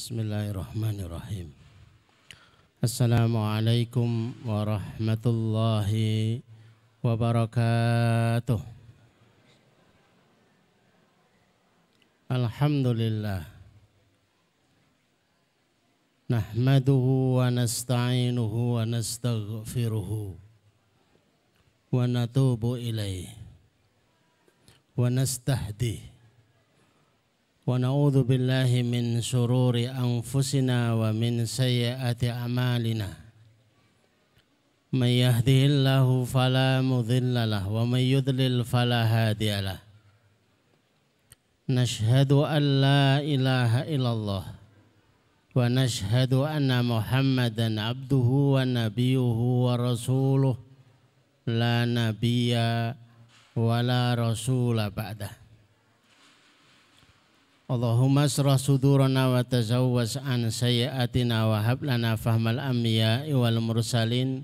Bismillahirrahmanirrahim. Assalamualaikum warahmatullahi wabarakatuh. Alhamdulillah. Nahmaduhu wa nasta'inuhu wa nastaghfiruhu wa natubu ilaih wa nastahdih. Wa na'udzu billahi min syururi anfusina wa min sayyiati a'malina. May yahdihillahu fala mudilla lahu wa may yudlil fala hadiya lahu. Nashhadu an la ilaha illallah wa nashhadu anna Muhammadan abduhu wa nabiyuhu wa rasuluh la nabiyya wa la rasula ba'dah. Allahumma asrah sudurana wa tazawwaz an sayyiatina wa hab lana fahmal anbiya'i wal mursalin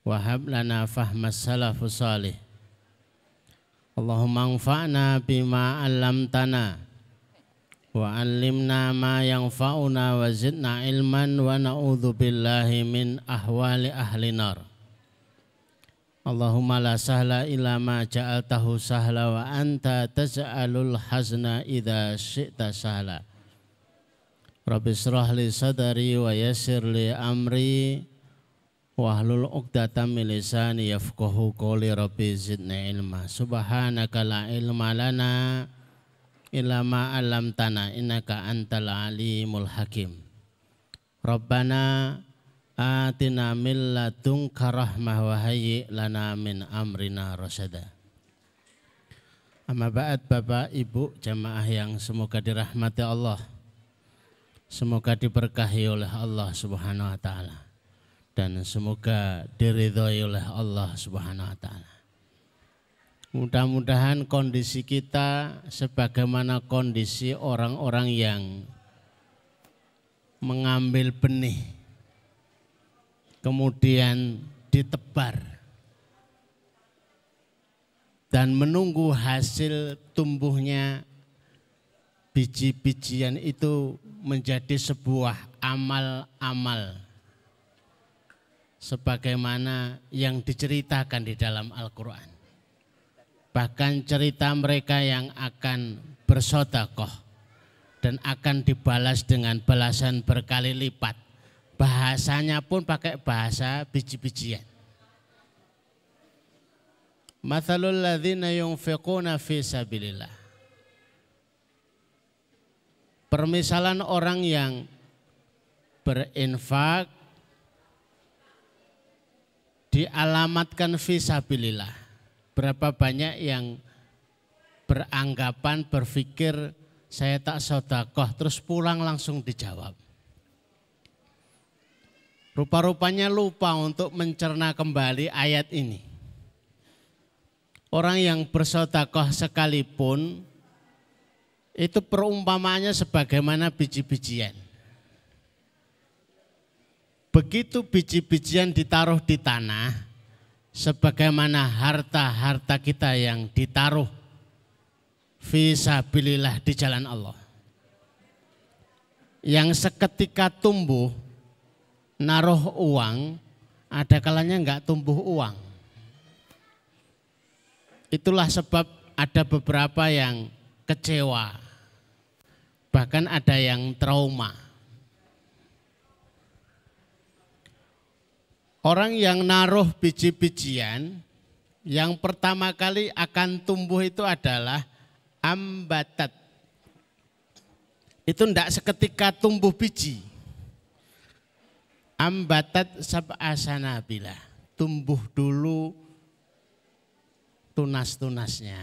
wa hab lana fahmas salafus salih. Allahumma anfa'na bima 'allamtana wa 'allimna ma yanfa'una wa zidna ilman wa na'udzu billahi min ahwali ahli nar. Allahumma la sahla illa ma ja'altahu sahla wa anta taj'alul hazna idza syi'ta sahla. Rabbi shrah li sadri wa yassir li amri wahlul 'uqdatam min lisani yafqahu qawli. Rabbi zidni ilma. Subhanaka la ilma lana illa ma 'allamtana innaka antal alimul hakim. Rabbana atina min ladunka rahmah wa hayyi lana min amrina rasyada. Amma ba'd, Bapak Ibu jamaah yang semoga dirahmati Allah, semoga diberkahi oleh Allah Subhanahu wa taala, dan semoga diridhoi oleh Allah Subhanahu wa taala. Mudah-mudahan kondisi kita sebagaimana kondisi orang-orang yang mengambil benih kemudian ditebar dan menunggu hasil tumbuhnya biji-bijian itu menjadi sebuah amal-amal sebagaimana yang diceritakan di dalam Al-Quran. Bahkan cerita mereka yang akan bersedekah dan akan dibalas dengan balasan berkali lipat. Bahasanya pun pakai bahasa biji-bijian. Mathalul ladzina yunfiquna fi sabilillah. Permisalan orang yang berinfak dialamatkan fi sabilillah. Berapa banyak yang beranggapan, berpikir saya tak sedekah terus pulang langsung dijawab. Rupa-rupanya lupa untuk mencerna kembali ayat ini. Orang yang bersedekah sekalipun itu perumpamaannya sebagaimana biji-bijian. Begitu biji-bijian ditaruh di tanah, sebagaimana harta-harta kita yang ditaruh fisabilillah di jalan Allah, yang seketika tumbuh. Naruh uang, ada kalanya enggak tumbuh uang. Itulah sebab ada beberapa yang kecewa, bahkan ada yang trauma. Orang yang naruh biji-bijian, yang pertama kali akan tumbuh itu adalah ambatat. Itu enggak seketika tumbuh biji. Ambatat sab'a sanabila, tumbuh dulu tunas-tunasnya,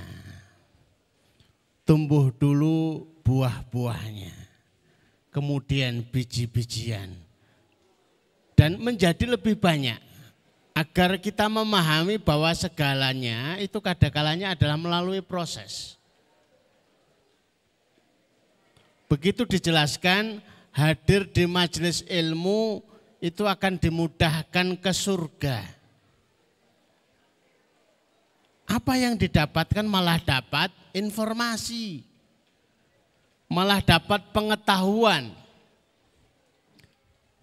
tumbuh dulu buah-buahnya, kemudian biji-bijian, dan menjadi lebih banyak. Agar kita memahami bahwa segalanya itu kadang-kalanya adalah melalui proses. Begitu dijelaskan, hadir di majelis ilmu itu akan dimudahkan ke surga. Apa yang didapatkan? Malah dapat informasi, malah dapat pengetahuan,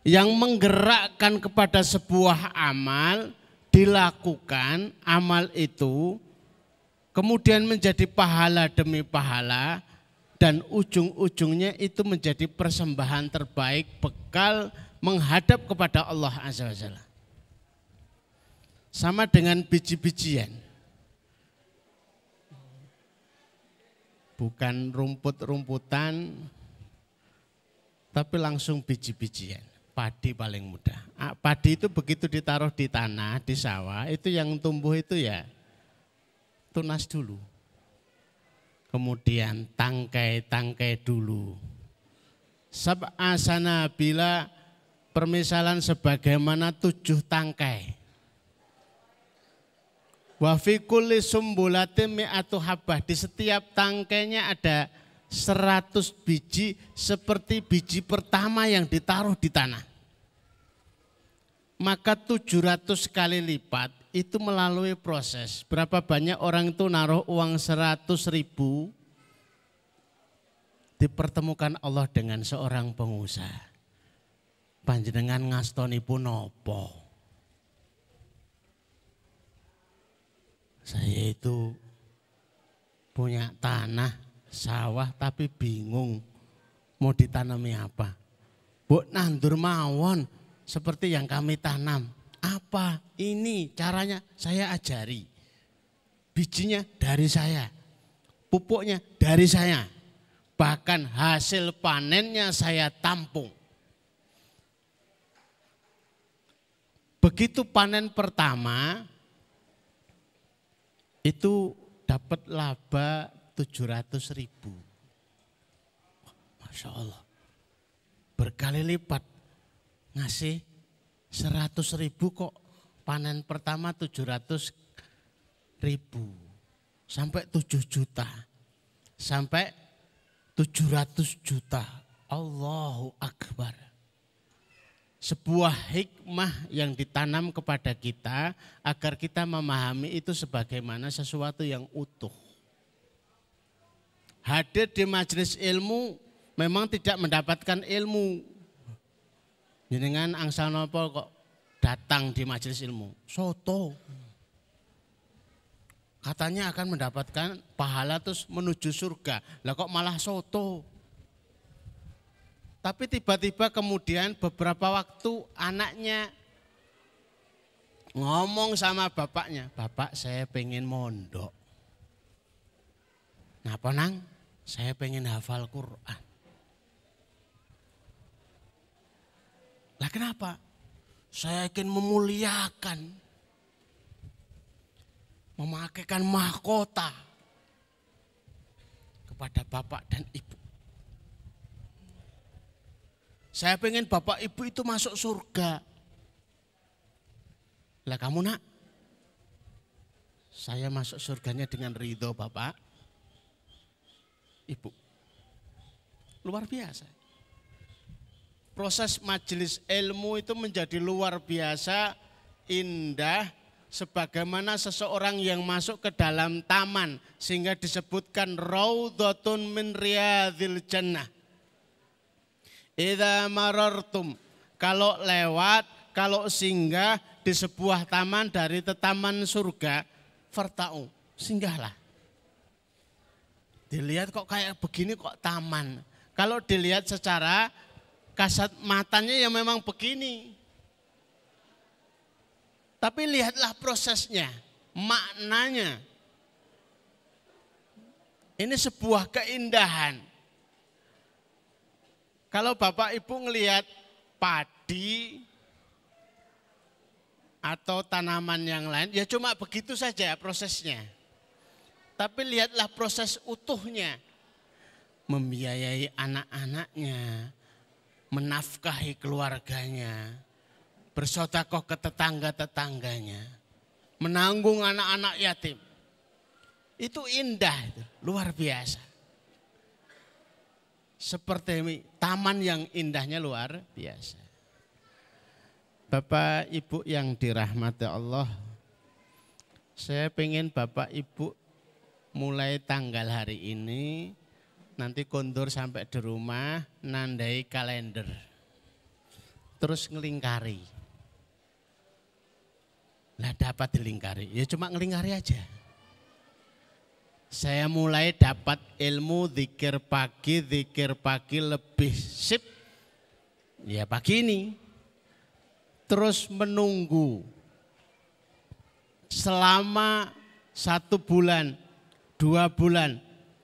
yang menggerakkan kepada sebuah amal, dilakukan amal itu, kemudian menjadi pahala demi pahala, dan ujung-ujungnya itu menjadi persembahan terbaik, bekal menghadap kepada Allah Azza wa Jalla. Sama dengan biji-bijian. Bukan rumput-rumputan, tapi langsung biji-bijian. Padi paling mudah. Padi itu begitu ditaruh di tanah, di sawah, itu yang tumbuh itu ya tunas dulu. Kemudian tangkai-tangkai dulu. Sab'a sanabila, permisalan sebagaimana 7 tangkai. Wa fi kulli sumbulatin mi'atu habbah, di setiap tangkainya ada 100 biji seperti biji pertama yang ditaruh di tanah. Maka 700 kali lipat itu melalui proses. Berapa banyak orang itu naruh uang 100.000, dipertemukan Allah dengan seorang pengusaha. Panjenengan ngastoni pun nopo. Saya itu punya tanah, sawah tapi bingung mau ditanami apa. Bu, nandur mawon seperti yang kami tanam. Apa ini caranya? Saya ajari. Bijinya dari saya, pupuknya dari saya. Bahkan hasil panennya saya tampung. Begitu panen pertama, itu dapat laba 700.000. Masya Allah. Berkali lipat ngasih 100.000 kok. Panen pertama 700.000. Sampai 7 juta. Sampai 700 juta. Allahu Akbar. Sebuah hikmah yang ditanam kepada kita agar kita memahami itu sebagaimana sesuatu yang utuh. Hadir di majelis ilmu memang tidak mendapatkan ilmu. Jenengan angsal nopo kok datang di majelis ilmu? Soto. Katanya akan mendapatkan pahala terus menuju surga. Lah kok malah soto? Tapi tiba-tiba kemudian beberapa waktu anaknya ngomong sama bapaknya, "Bapak, saya pengen mondok." "Napa nang?" "Saya pengen hafal Quran." "Lah kenapa?" "Saya ingin memuliakan, memakaikan mahkota kepada bapak dan ibu. Saya pengen bapak ibu itu masuk surga." "Lah kamu nak?" "Saya masuk surganya dengan ridho bapak ibu." Luar biasa. Proses majelis ilmu itu menjadi luar biasa indah, sebagaimana seseorang yang masuk ke dalam taman sehingga disebutkan raudhatun min riyadhil jannah. Idza marartum, kalau lewat, kalau singgah di sebuah taman dari taman surga, farta'u, singgahlah. Dilihat kok kayak begini kok taman. Kalau dilihat secara kasat matanya ya memang begini. Tapi lihatlah prosesnya, maknanya. Ini sebuah keindahan. Kalau bapak ibu ngelihat padi atau tanaman yang lain, ya cuma begitu saja prosesnya. Tapi lihatlah proses utuhnya. Membiayai anak-anaknya, menafkahi keluarganya, bersedekah ke tetangga-tetangganya, menanggung anak-anak yatim. Itu indah, itu luar biasa. Seperti taman yang indahnya luar biasa. Bapak Ibu yang dirahmati Allah, saya pengen Bapak Ibu mulai tanggal hari ini nanti kondur sampai di rumah nandai kalender. terus ngelingkari. Lah dapat dilingkari, ya cuma ngelingkari aja. Saya mulai dapat ilmu zikir pagi lebih sip. Ya pagi ini. Terus menunggu selama 1 bulan, 2 bulan,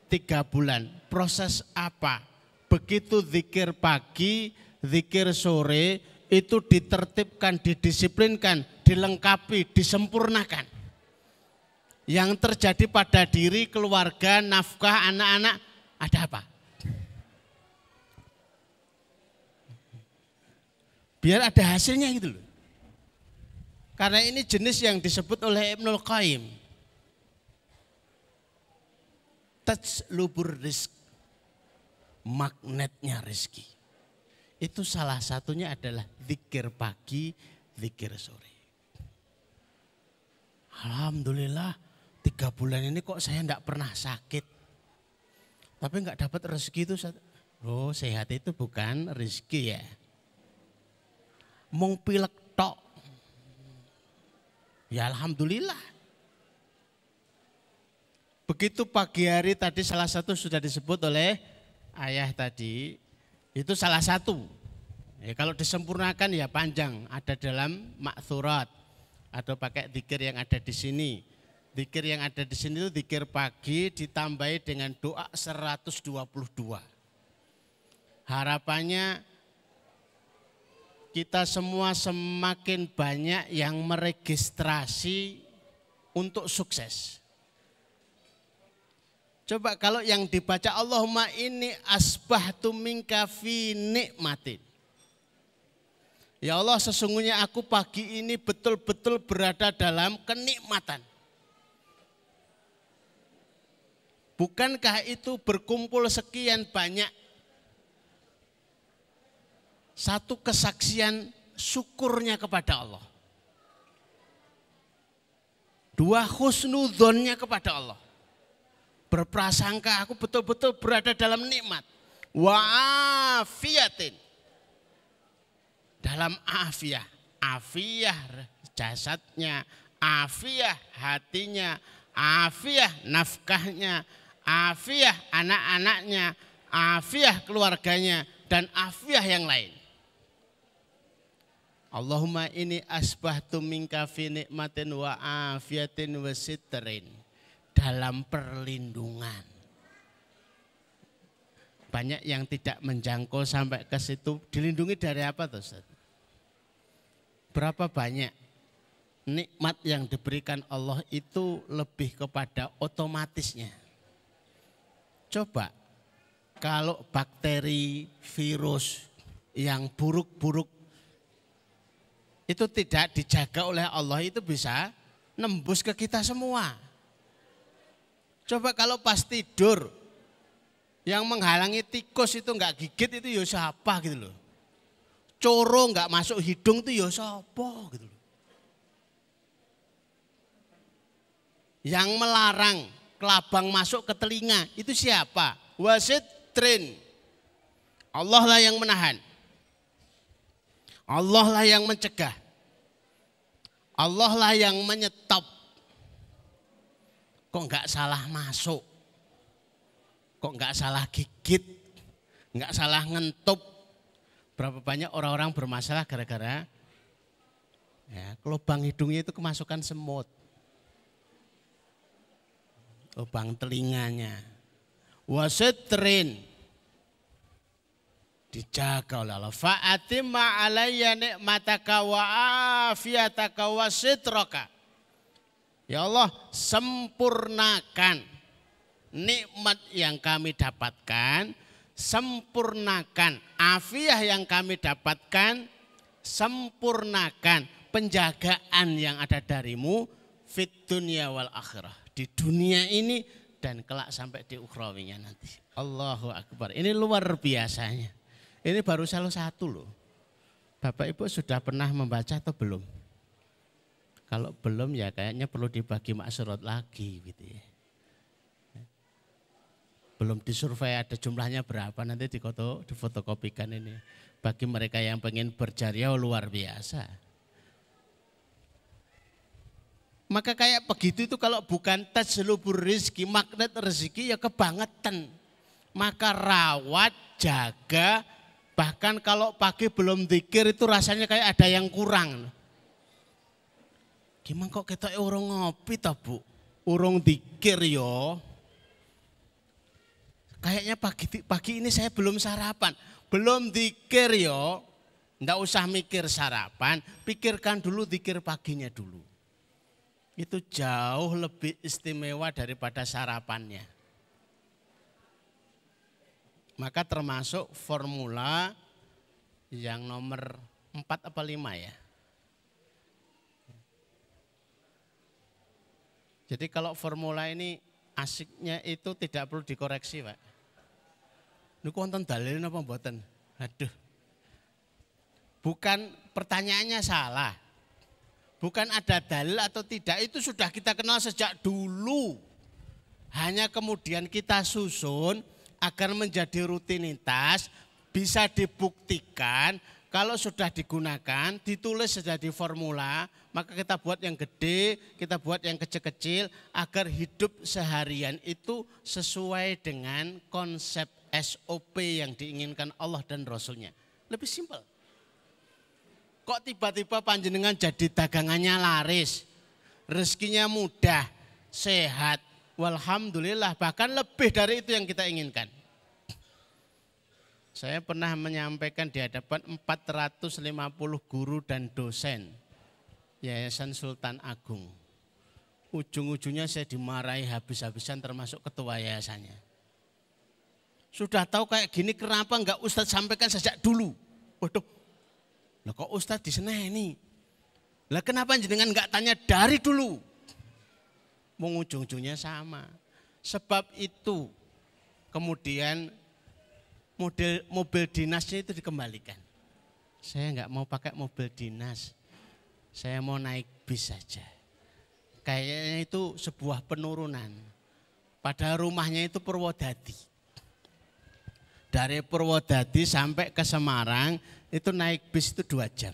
3 bulan. Proses apa? Begitu zikir pagi, zikir sore itu ditertibkan, didisiplinkan, dilengkapi, disempurnakan. Yang terjadi pada diri, keluarga, nafkah, anak-anak, ada apa? Biar ada hasilnya gitu loh. Karena ini jenis yang disebut oleh Ibnul Qayyim. Tajlubur rizq, magnetnya rezeki. Itu salah satunya adalah zikir pagi, zikir sore. Alhamdulillah 3 bulan ini kok saya enggak pernah sakit. Tapi enggak dapat rezeki itu. Oh, sehat itu bukan rezeki ya. Mung pilek tok. Ya alhamdulillah. Begitu pagi hari tadi salah satu sudah disebut oleh ayah tadi. Itu salah satu. Ya, kalau disempurnakan ya panjang. Ada dalam maksurat. Atau pakai zikir yang ada di sini. Zikir yang ada di sini itu zikir pagi ditambahi dengan doa 122. Harapannya kita semua semakin banyak yang meregistrasi untuk sukses. Coba kalau yang dibaca Allahumma inni asbahtu minka fi nikmatin. Ya Allah, sesungguhnya aku pagi ini betul-betul berada dalam kenikmatan. Bukankah itu berkumpul sekian banyak satu kesaksian syukurnya kepada Allah. 2 husnudzonnya kepada Allah. Berprasangka aku betul-betul berada dalam nikmat. Wa afiyatin. Dalam afiah. Afiah jasadnya, afiah hatinya, afiah nafkahnya, afiah anak-anaknya, afiah keluarganya, dan afiah yang lain. Allahumma ini asbahtu minka fi nikmatin wa afiyatin wa sitrin. Dalam perlindungan. Banyak yang tidak menjangkau sampai ke situ. Dilindungi dari apa tuh Ustaz? Berapa banyak nikmat yang diberikan Allah itu lebih kepada otomatisnya. Coba kalau bakteri, virus yang buruk-buruk itu tidak dijaga oleh Allah itu bisa nembus ke kita semua. Coba kalau pas tidur yang menghalangi tikus itu enggak gigit itu ya siapa gitu loh. Coro enggak masuk hidung itu ya siapa gitu loh. Yang melarang kelabang masuk ke telinga itu siapa? Wasitrin. Allah lah yang menahan. Allah lah yang mencegah. Allah lah yang menyetop. Kok enggak salah masuk? Kok enggak salah gigit? Enggak salah ngentup? Berapa banyak orang-orang bermasalah gara-gara ya, lubang hidungnya itu kemasukan semut. Lubang telinganya. Wasitrin. Dijaga oleh Allah. Fa'atimma alayya ni'mataka wa afiyataka wa sitraka. Ya Allah, sempurnakan nikmat yang kami dapatkan, sempurnakan afiah yang kami dapatkan, sempurnakan penjagaan yang ada darimu fit dunya wal akhirah. Di dunia ini dan kelak sampai di ukhrawinya nanti. Allahu Akbar. Ini luar biasanya. Ini baru salah satu loh. Bapak Ibu sudah pernah membaca atau belum? Kalau belum ya kayaknya perlu dibagi maksurat lagi gitu ya. Belum disurvei ada jumlahnya berapa, nanti difotokopikan ini. Bagi mereka yang pengen berjariah luar biasa. Maka kayak begitu itu kalau bukan tajlubur rizki, magnet rezeki ya kebangetan. Maka rawat, jaga, bahkan kalau pagi belum zikir itu rasanya kayak ada yang kurang. Gimana kok kita urung ngopi toh Bu? Urung zikir yo. Kayaknya pagi ini saya belum sarapan, belum zikir yo. Nggak usah mikir sarapan, pikirkan dulu zikir paginya dulu. Itu jauh lebih istimewa daripada sarapannya. Maka termasuk formula yang nomor 4 apa 5 ya. Jadi kalau formula ini asiknya itu tidak perlu dikoreksi Pak. Ini konten dalilin apa mboten? Aduh. Bukan pertanyaannya salah. Bukan ada dalil atau tidak, itu sudah kita kenal sejak dulu. Hanya kemudian kita susun agar menjadi rutinitas, bisa dibuktikan. Kalau sudah digunakan, ditulis jadi formula, maka kita buat yang gede, kita buat yang kecil-kecil, agar hidup seharian itu sesuai dengan konsep SOP yang diinginkan Allah dan Rasulnya. Lebih simpel. Kok tiba-tiba panjenengan jadi dagangannya laris, rezekinya mudah, sehat, walhamdulillah, bahkan lebih dari itu yang kita inginkan. Saya pernah menyampaikan di hadapan 450 guru dan dosen Yayasan Sultan Agung. Ujung-ujungnya saya dimarahi habis-habisan termasuk ketua yayasannya. Sudah tahu kayak gini kenapa enggak Ustadz sampaikan sejak dulu? Waduh, lah kok Ustadz diseneni? Lah kenapa jenengan enggak tanya dari dulu? Ujung-ujungnya sama. Sebab itu kemudian mobil dinasnya itu dikembalikan. Saya enggak mau pakai mobil dinas. Saya mau naik bis saja. Kayaknya itu sebuah penurunan. Padahal rumahnya itu Purwodadi. Dari Purwodadi sampai ke Semarang itu naik bis itu 2 jam.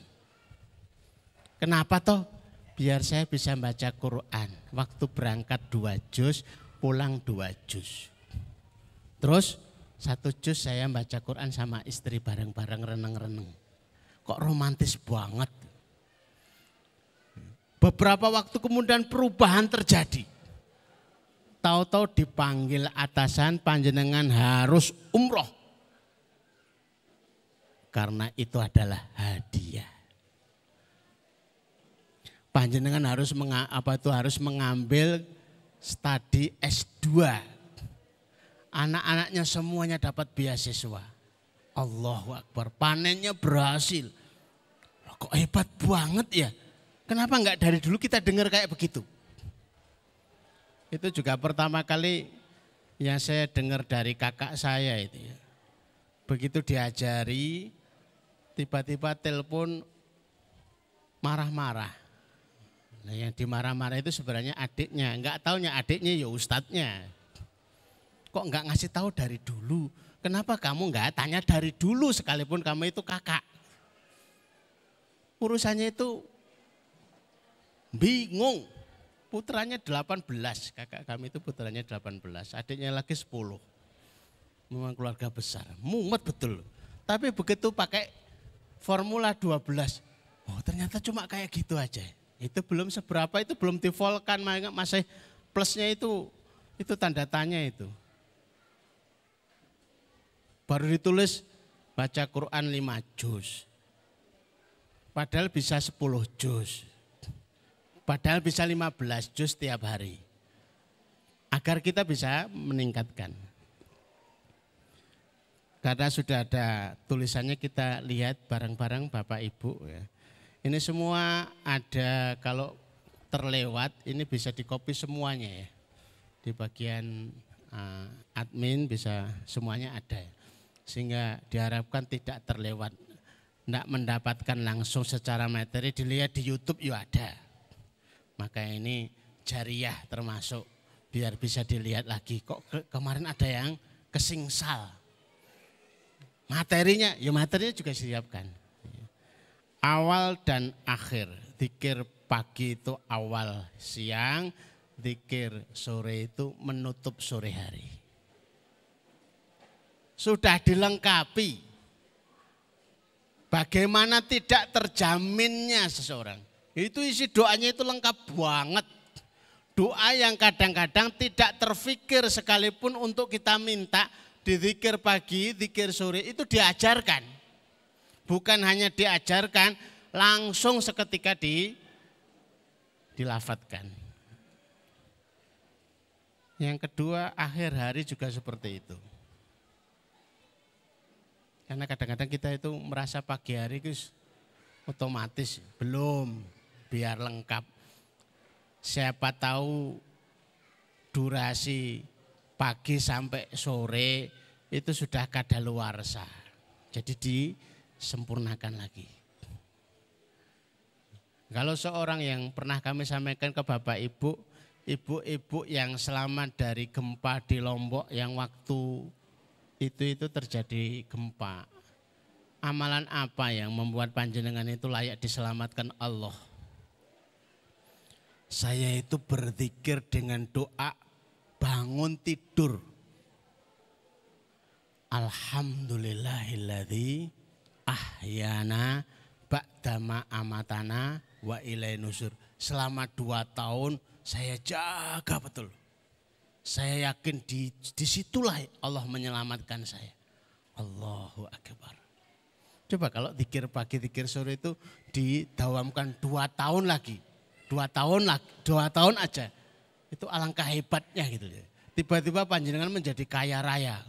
Kenapa toh? Biar saya bisa baca Quran. Waktu berangkat 2 juz, pulang 2 juz. Terus 1 juz saya baca Quran sama istri bareng-bareng reneng-reneng. Kok romantis banget. Beberapa waktu kemudian perubahan terjadi. Tahu-tahu dipanggil atasan, panjenengan harus umroh. Karena itu adalah hadiah. Panjenengan harus mengambil studi S2. Anak-anaknya semuanya dapat beasiswa. Allahu Akbar, panennya berhasil. Kok hebat banget ya. Kenapa enggak dari dulu kita dengar kayak begitu? Itu juga pertama kali yang saya dengar dari kakak saya itu ya. Begitu diajari, tiba-tiba telepon marah-marah. Nah, yang dimarah-marah itu sebenarnya adiknya. Enggak taunya adiknya ya ustadznya. Kok enggak ngasih tahu dari dulu? Kenapa kamu enggak tanya dari dulu sekalipun kamu itu kakak? Urusannya itu bingung. Putranya 18, kakak kami itu putranya 18, adiknya lagi 10. Memang keluarga besar, mumet betul. Tapi begitu pakai formula 12, oh ternyata cuma kayak gitu aja. Itu belum seberapa, itu belum divolkan, masih plusnya itu tanda tanya itu. Baru ditulis baca Quran 5 juz. Padahal bisa 10 juz. Padahal bisa 15 juz tiap hari. Agar kita bisa meningkatkan. Karena sudah ada tulisannya, kita lihat bareng-bareng Bapak Ibu ya. Ini semua ada, kalau terlewat ini bisa dikopi semuanya ya. Di bagian admin bisa semuanya ada. Sehingga diharapkan tidak terlewat. Tidak mendapatkan langsung secara materi, dilihat di YouTube ya ada. Maka ini jariah termasuk biar bisa dilihat lagi. Kok kemarin ada yang kesingsal. Materinya juga disiapkan. Awal dan akhir. Zikir pagi itu awal siang, zikir sore itu menutup sore hari. Sudah dilengkapi. Bagaimana tidak terjaminnya seseorang. Itu isi doanya itu lengkap banget. Doa yang kadang-kadang tidak terfikir sekalipun untuk kita minta di zikir pagi, zikir sore itu diajarkan. Bukan hanya diajarkan, langsung seketika dilafatkan. Yang kedua, akhir hari juga seperti itu. Karena kadang-kadang kita itu merasa pagi hari itu otomatis belum, biar lengkap. Siapa tahu durasi pagi sampai sore itu sudah kadaluarsa. Jadi disempurnakan lagi. Kalau seorang yang pernah kami sampaikan ke Bapak Ibu, ibu-ibu yang selamat dari gempa di Lombok yang waktu itu terjadi gempa. Amalan apa yang membuat panjenengan itu layak diselamatkan Allah? Saya itu berzikir dengan doa bangun tidur. Alhamdulillahilladzi ahyana ba'dama amatana wa ilaihi nusur. Selama 2 tahun saya jaga betul. Saya yakin di situlah Allah menyelamatkan saya. Allahu Akbar. Coba kalau zikir pagi, zikir sore itu didawamkan 2 tahun lagi. 2 tahun aja. Itu alangkah hebatnya gitu. Tiba-tiba panjenengan menjadi kaya raya.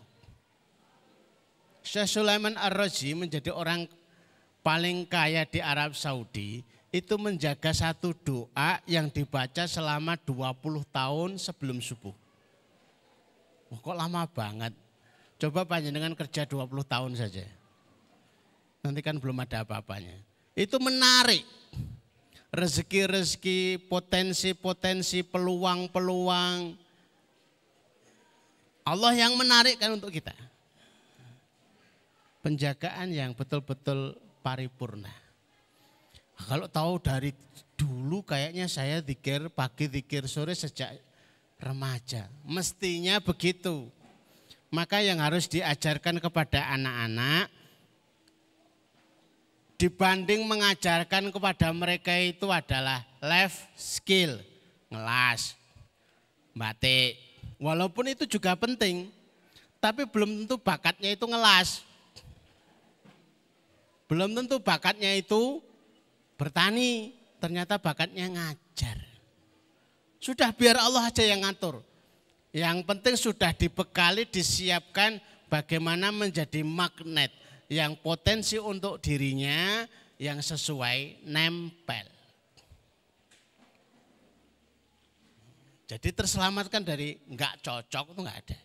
Syekh Sulaiman Ar-Razi menjadi orang paling kaya di Arab Saudi. Itu menjaga satu doa yang dibaca selama 20 tahun sebelum subuh. Oh, kok lama banget. Coba panjenengan kerja 20 tahun saja. Nanti kan belum ada apa-apanya. Itu menarik. Rezeki-rezeki, potensi-potensi, peluang-peluang. Allah yang menarik kan untuk kita. Penjagaan yang betul-betul paripurna. Kalau tahu dari dulu kayaknya saya zikir pagi, zikir sore sejak remaja. Mestinya begitu. Maka yang harus diajarkan kepada anak-anak dibanding mengajarkan kepada mereka itu adalah life skill. Ngelas, batik. Walaupun itu juga penting. Tapi belum tentu bakatnya itu ngelas. Belum tentu bakatnya itu bertani. Ternyata bakatnya ngajar. Sudah biar Allah aja yang ngatur. Yang penting sudah dibekali, disiapkan bagaimana menjadi magnet yang potensi untuk dirinya yang sesuai nempel. Jadi terselamatkan dari enggak cocok itu enggak ada.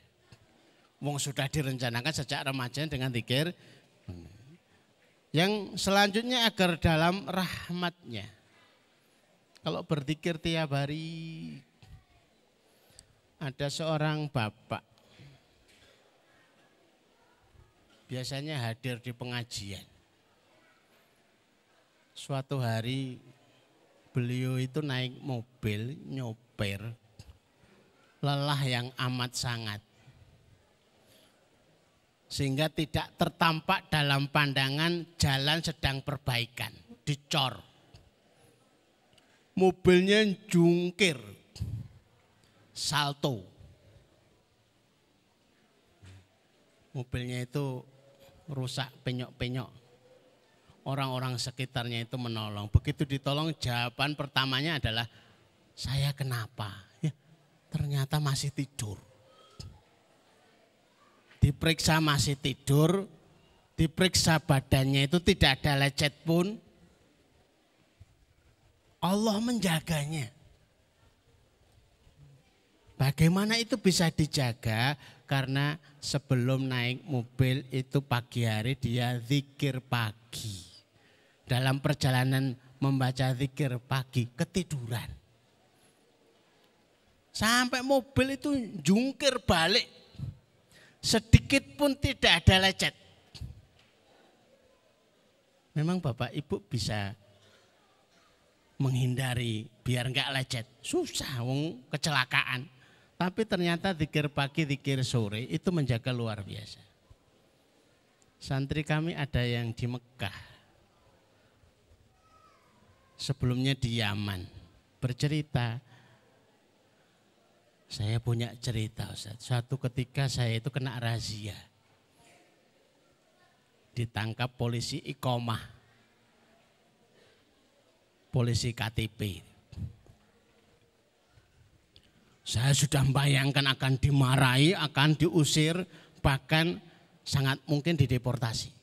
Wong sudah direncanakan sejak remaja dengan zikir. Yang selanjutnya agar dalam rahmatnya. Kalau berzikir tiap hari, ada seorang bapak, biasanya hadir di pengajian. Suatu hari beliau itu naik mobil, nyopir, lelah yang amat sangat. Sehingga tidak tertampak dalam pandangan jalan sedang perbaikan, dicor. Mobilnya jungkir, salto. Mobilnya itu rusak, penyok-penyok. Orang-orang sekitarnya itu menolong. Begitu ditolong, jawaban pertamanya adalah, saya kenapa? Ya, ternyata masih tidur. Diperiksa masih tidur, diperiksa badannya itu tidak ada lecet pun. Allah menjaganya. Bagaimana itu bisa dijaga? Karena sebelum naik mobil itu pagi hari dia zikir pagi. Dalam perjalanan membaca zikir pagi ketiduran. Sampai mobil itu jungkir balik. sedikit pun tidak ada lecet. Memang Bapak Ibu bisa menghindari biar enggak lecet. Susah wong kecelakaan. Tapi ternyata zikir pagi, zikir sore itu menjaga luar biasa. Santri kami ada yang di Mekah. Sebelumnya di Yaman. Bercerita. Saya punya cerita Ustaz. Suatu ketika saya itu kena razia. Ditangkap polisi Iqomah, polisi KTP. Saya sudah membayangkan akan dimarahi, akan diusir, bahkan sangat mungkin dideportasi.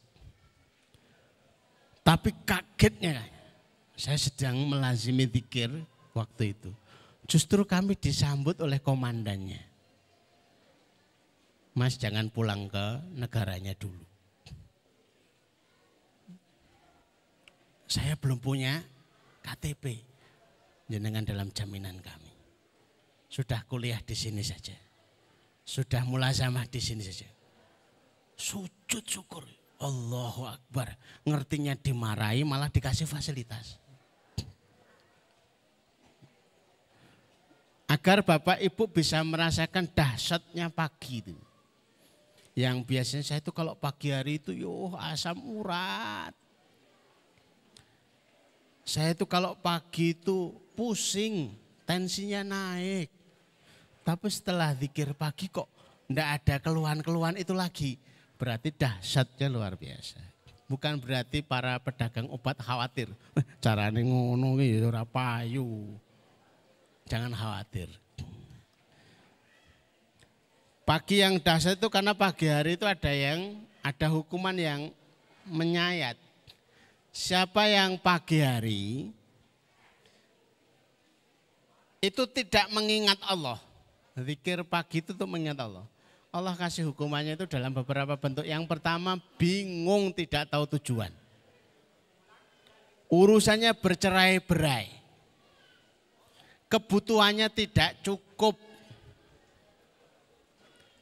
Tapi kagetnya, saya sedang melazimi zikir waktu itu. Justru kami disambut oleh komandannya. Mas jangan pulang ke negaranya dulu. Saya belum punya KTP, jenengan dalam jaminan kami. Sudah kuliah di sini saja, sudah mulazamah di sini saja. Sujud syukur, Allahu Akbar. Ngertinya dimarahi malah dikasih fasilitas. Agar Bapak Ibu bisa merasakan dahsyatnya pagi itu. Yang biasanya saya itu kalau pagi hari itu asam urat. Saya itu kalau pagi itu pusing, tensinya naik. Tapi setelah zikir pagi kok enggak ada keluhan-keluhan itu lagi. Berarti dahsyatnya luar biasa. Bukan berarti para pedagang obat khawatir. Carane ngono iki ora payu. Jangan khawatir. Pagi yang dahsyat itu karena pagi hari itu ada hukuman yang menyayat. Siapa yang pagi hari itu tidak mengingat Allah. Zikir pagi itu tuh mengingat Allah. Allah kasih hukumannya itu dalam beberapa bentuk. Yang pertama bingung tidak tahu tujuan. Urusannya bercerai-berai. Kebutuhannya tidak cukup.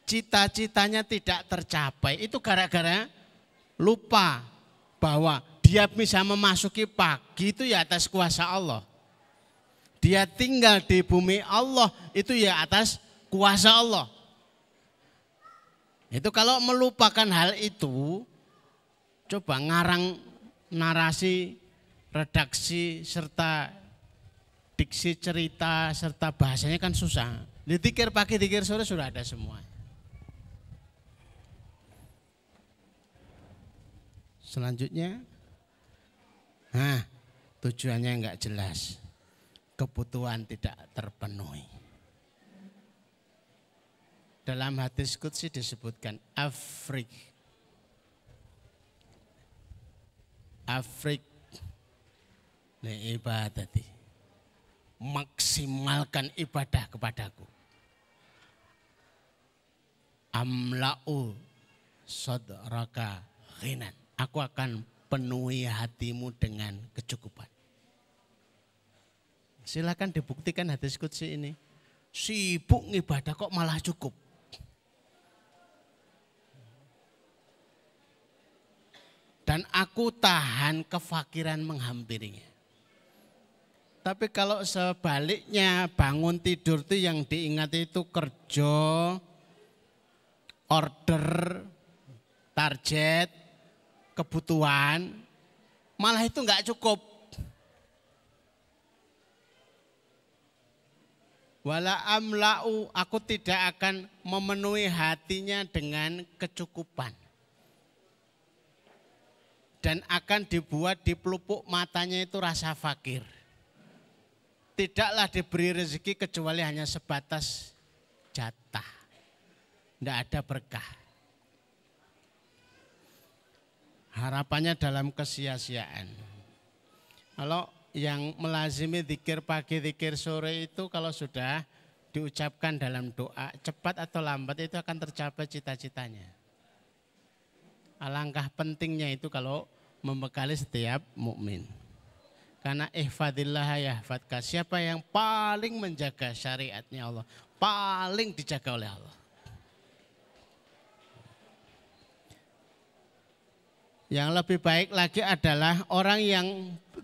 Cita-citanya tidak tercapai. Itu gara-gara lupa bahwa dia bisa memasuki pagi itu ya atas kuasa Allah. Dia tinggal di bumi Allah itu ya atas kuasa Allah. Itu kalau melupakan hal itu, coba ngarang narasi, redaksi, serta diksi cerita, serta bahasanya kan susah. Dikir pagi, dikir sore sudah ada semua. Selanjutnya, tujuannya enggak jelas, kebutuhan tidak terpenuhi. Dalam hadis qudsi disebutkan afrik li ibadati, maksimalkan ibadah kepadaku. Amla'u sadraka ghinan, aku akan penuhi hatimu dengan kecukupan. Silakan dibuktikan hadis qudsi ini. Sibuk ngibadah kok malah cukup. Dan aku tahan kefakiran menghampirinya. Tapi kalau sebaliknya bangun tidur itu yang diingat itu kerja, order, target, kebutuhan, malah itu enggak cukup. Wala amla'u, aku tidak akan memenuhi hatinya dengan kecukupan. Dan akan dibuat di pelupuk matanya itu rasa fakir. Tidaklah diberi rezeki kecuali hanya sebatas jatah. Tidak ada berkah. Harapannya dalam kesia-siaan. Kalau yang melazimi zikir pagi, zikir sore itu kalau sudah diucapkan dalam doa, cepat atau lambat itu akan tercapai cita-citanya. Alangkah pentingnya itu kalau membekali setiap mukmin. Karena ihfadillah yahfadka, siapa yang paling menjaga syariatnya Allah, paling dijaga oleh Allah. Yang lebih baik lagi adalah orang yang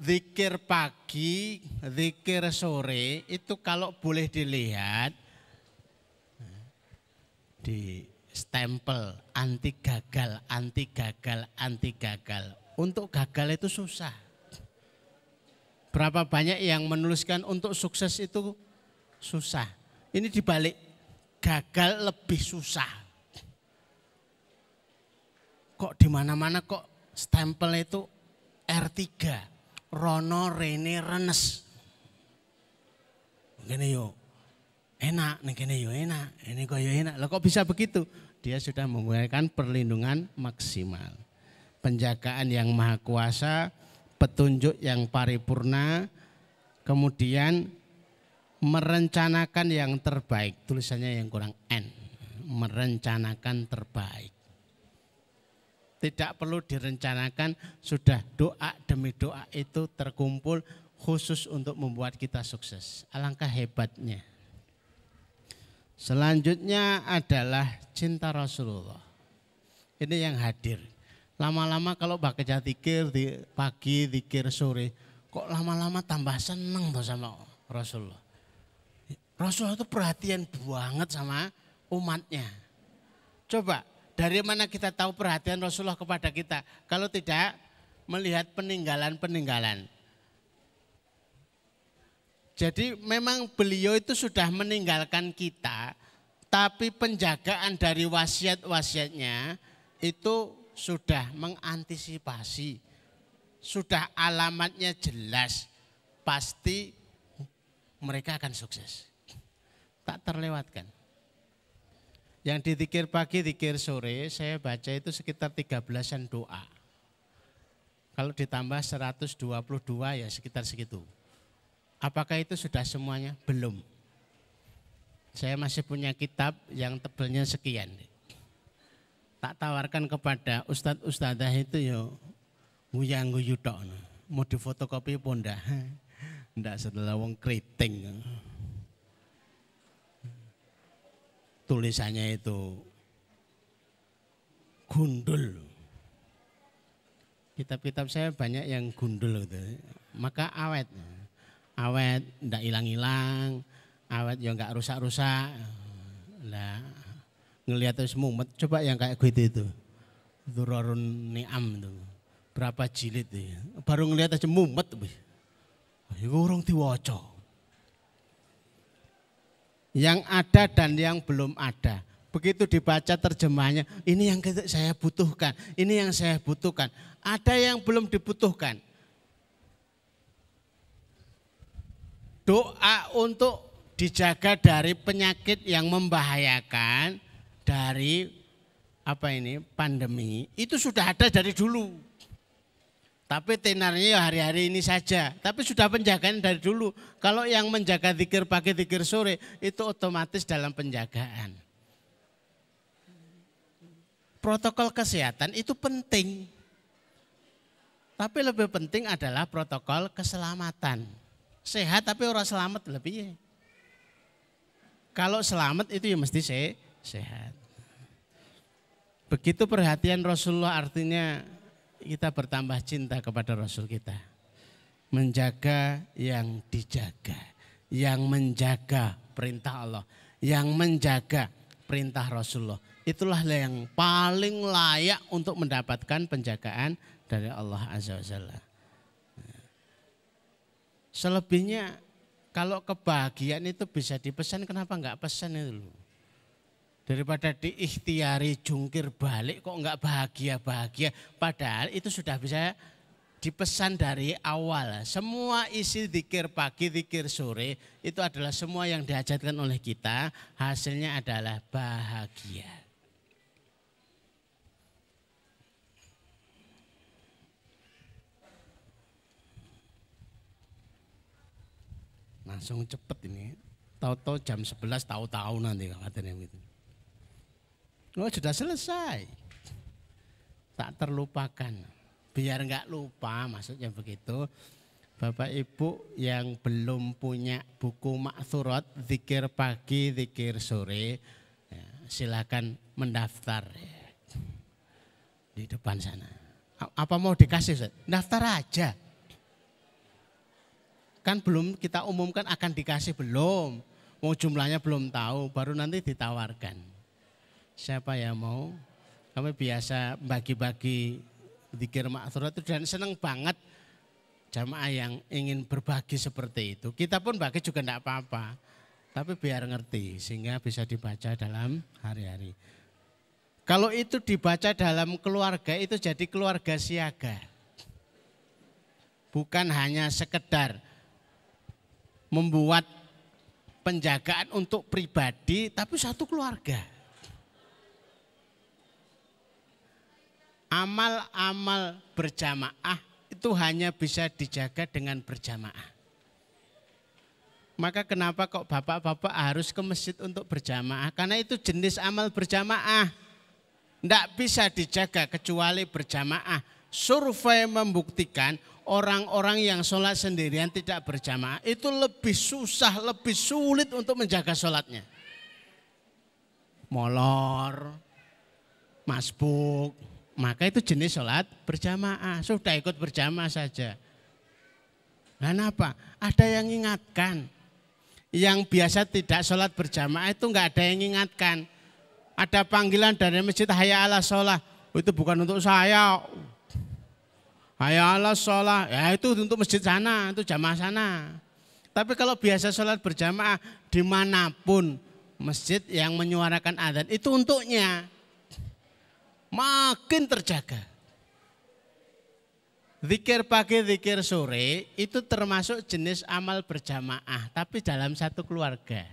zikir pagi, zikir sore itu kalau boleh dilihat di stempel anti gagal, anti gagal, anti gagal. Untuk gagal itu susah. Berapa banyak yang menuliskan untuk sukses itu susah. Ini dibalik, gagal lebih susah. Kok di mana-mana kok stempel itu R3, Rono Rene Renes. Gini yo enak, gini yo enak, ini kok yo enak. Lah kok bisa begitu? Dia sudah menggunakan perlindungan maksimal. Penjagaan yang maha kuasa, petunjuk yang paripurna, kemudian merencanakan yang terbaik. Tulisannya yang kurang N, merencanakan terbaik. Tidak perlu direncanakan, sudah doa demi doa itu terkumpul khusus untuk membuat kita sukses. Alangkah hebatnya. Selanjutnya adalah cinta Rasulullah. Ini yang hadir. Lama-lama kalau baca zikir di pagi, zikir sore, kok lama-lama tambah seneng tuh sama Rasulullah. Rasulullah itu perhatian banget sama umatnya. Coba. Dari mana kita tahu perhatian Rasulullah kepada kita? Kalau tidak melihat peninggalan-peninggalan. Jadi memang beliau itu sudah meninggalkan kita, tapi penjagaan dari wasiat-wasiatnya itu sudah mengantisipasi. Sudah alamatnya jelas, pasti mereka akan sukses. Tak terlewatkan. Yang dizikir pagi, zikir sore, saya baca itu sekitar 13-an doa. Kalau ditambah 122 ya sekitar segitu. Apakah itu sudah semuanya? Belum. Saya masih punya kitab yang tebelnya sekian. Tak tawarkan kepada ustadz-ustadzah itu ya nguyang-guyu tok. Mau difotokopi pun ndak setelah wong keriting. Tulisannya itu gundul. Kitab-kitab saya banyak yang gundul gitu. Maka awet. Awet ndak hilang-hilang, awet ya enggak rusak-rusak. Lah ngelihat terus mumet, coba yang kayak gitu itu. Durarun Ni'am itu. Berapa jilid itu. Baru ngelihat aja mumet. Iku urung diwaca. Yang ada dan yang belum ada. Begitu dibaca terjemahnya, ini yang saya butuhkan, ini yang saya butuhkan. Ada yang belum dibutuhkan. Doa untuk dijaga dari penyakit yang membahayakan, dari pandemi, itu sudah ada dari dulu. Tapi tenarnya ya hari-hari ini saja. Tapi sudah penjagaan dari dulu. Kalau yang menjaga zikir pagi, zikir sore itu otomatis dalam penjagaan. Protokol kesehatan itu penting. Tapi lebih penting adalah protokol keselamatan. Sehat tapi orang selamat lebih. Kalau selamat itu ya mesti sehat. Begitu perhatian Rasulullah artinya kita bertambah cinta kepada Rasul kita. Menjaga yang dijaga. Yang menjaga perintah Allah. Yang menjaga perintah Rasulullah. Itulah yang paling layak untuk mendapatkan penjagaan dari Allah Azza wa Jalla. Selebihnya kalau kebahagiaan itu bisa dipesan, kenapa enggak pesan itu loh. Daripada diikhtiari jungkir balik kok enggak bahagia-bahagia. Padahal itu sudah bisa dipesan dari awal. Semua isi zikir pagi, zikir sore itu adalah semua yang diajarkan oleh kita. Hasilnya adalah bahagia. Langsung cepet ini. Tahu-tahu jam 11 tahu-tahu nanti katanya gitu. Oh sudah selesai, tak terlupakan, biar nggak lupa maksudnya begitu. Bapak Ibu yang belum punya buku Ma'thurat, zikir pagi, zikir sore, ya, silakan mendaftar ya, di depan sana. Apa mau dikasih Ustaz? Daftar aja. Kan belum kita umumkan akan dikasih belum. Mau jumlahnya belum tahu, baru nanti ditawarkan. Siapa yang mau? Kami biasa bagi-bagi zikir ma'thurat itu dan senang banget jamaah yang ingin berbagi seperti itu. Kita pun bagi juga enggak apa-apa. Tapi biar ngerti sehingga bisa dibaca dalam hari-hari. Kalau itu dibaca dalam keluarga itu jadi keluarga siaga. Bukan hanya sekedar membuat penjagaan untuk pribadi tapi satu keluarga. Amal-amal berjamaah itu hanya bisa dijaga dengan berjamaah. Maka kenapa kok bapak-bapak harus ke masjid untuk berjamaah? Karena itu jenis amal berjamaah. Tidak bisa dijaga kecuali berjamaah. Survei membuktikan orang-orang yang sholat sendirian tidak berjamaah itu lebih susah, lebih sulit untuk menjaga sholatnya. Molor, masbuk, maka itu jenis sholat berjamaah. Sudah ikut berjamaah saja. Kenapa? Ada yang ingatkan. Yang biasa tidak sholat berjamaah itu enggak ada yang ingatkan. Ada panggilan dari masjid hayya ala sholah. Itu bukan untuk saya. Hayya ala sholah, ya itu untuk masjid sana, itu jamaah sana. Tapi kalau biasa sholat berjamaah dimanapun masjid yang menyuarakan adzan itu untuknya. Makin terjaga. Zikir pagi, zikir sore itu termasuk jenis amal berjamaah. Tapi dalam satu keluarga.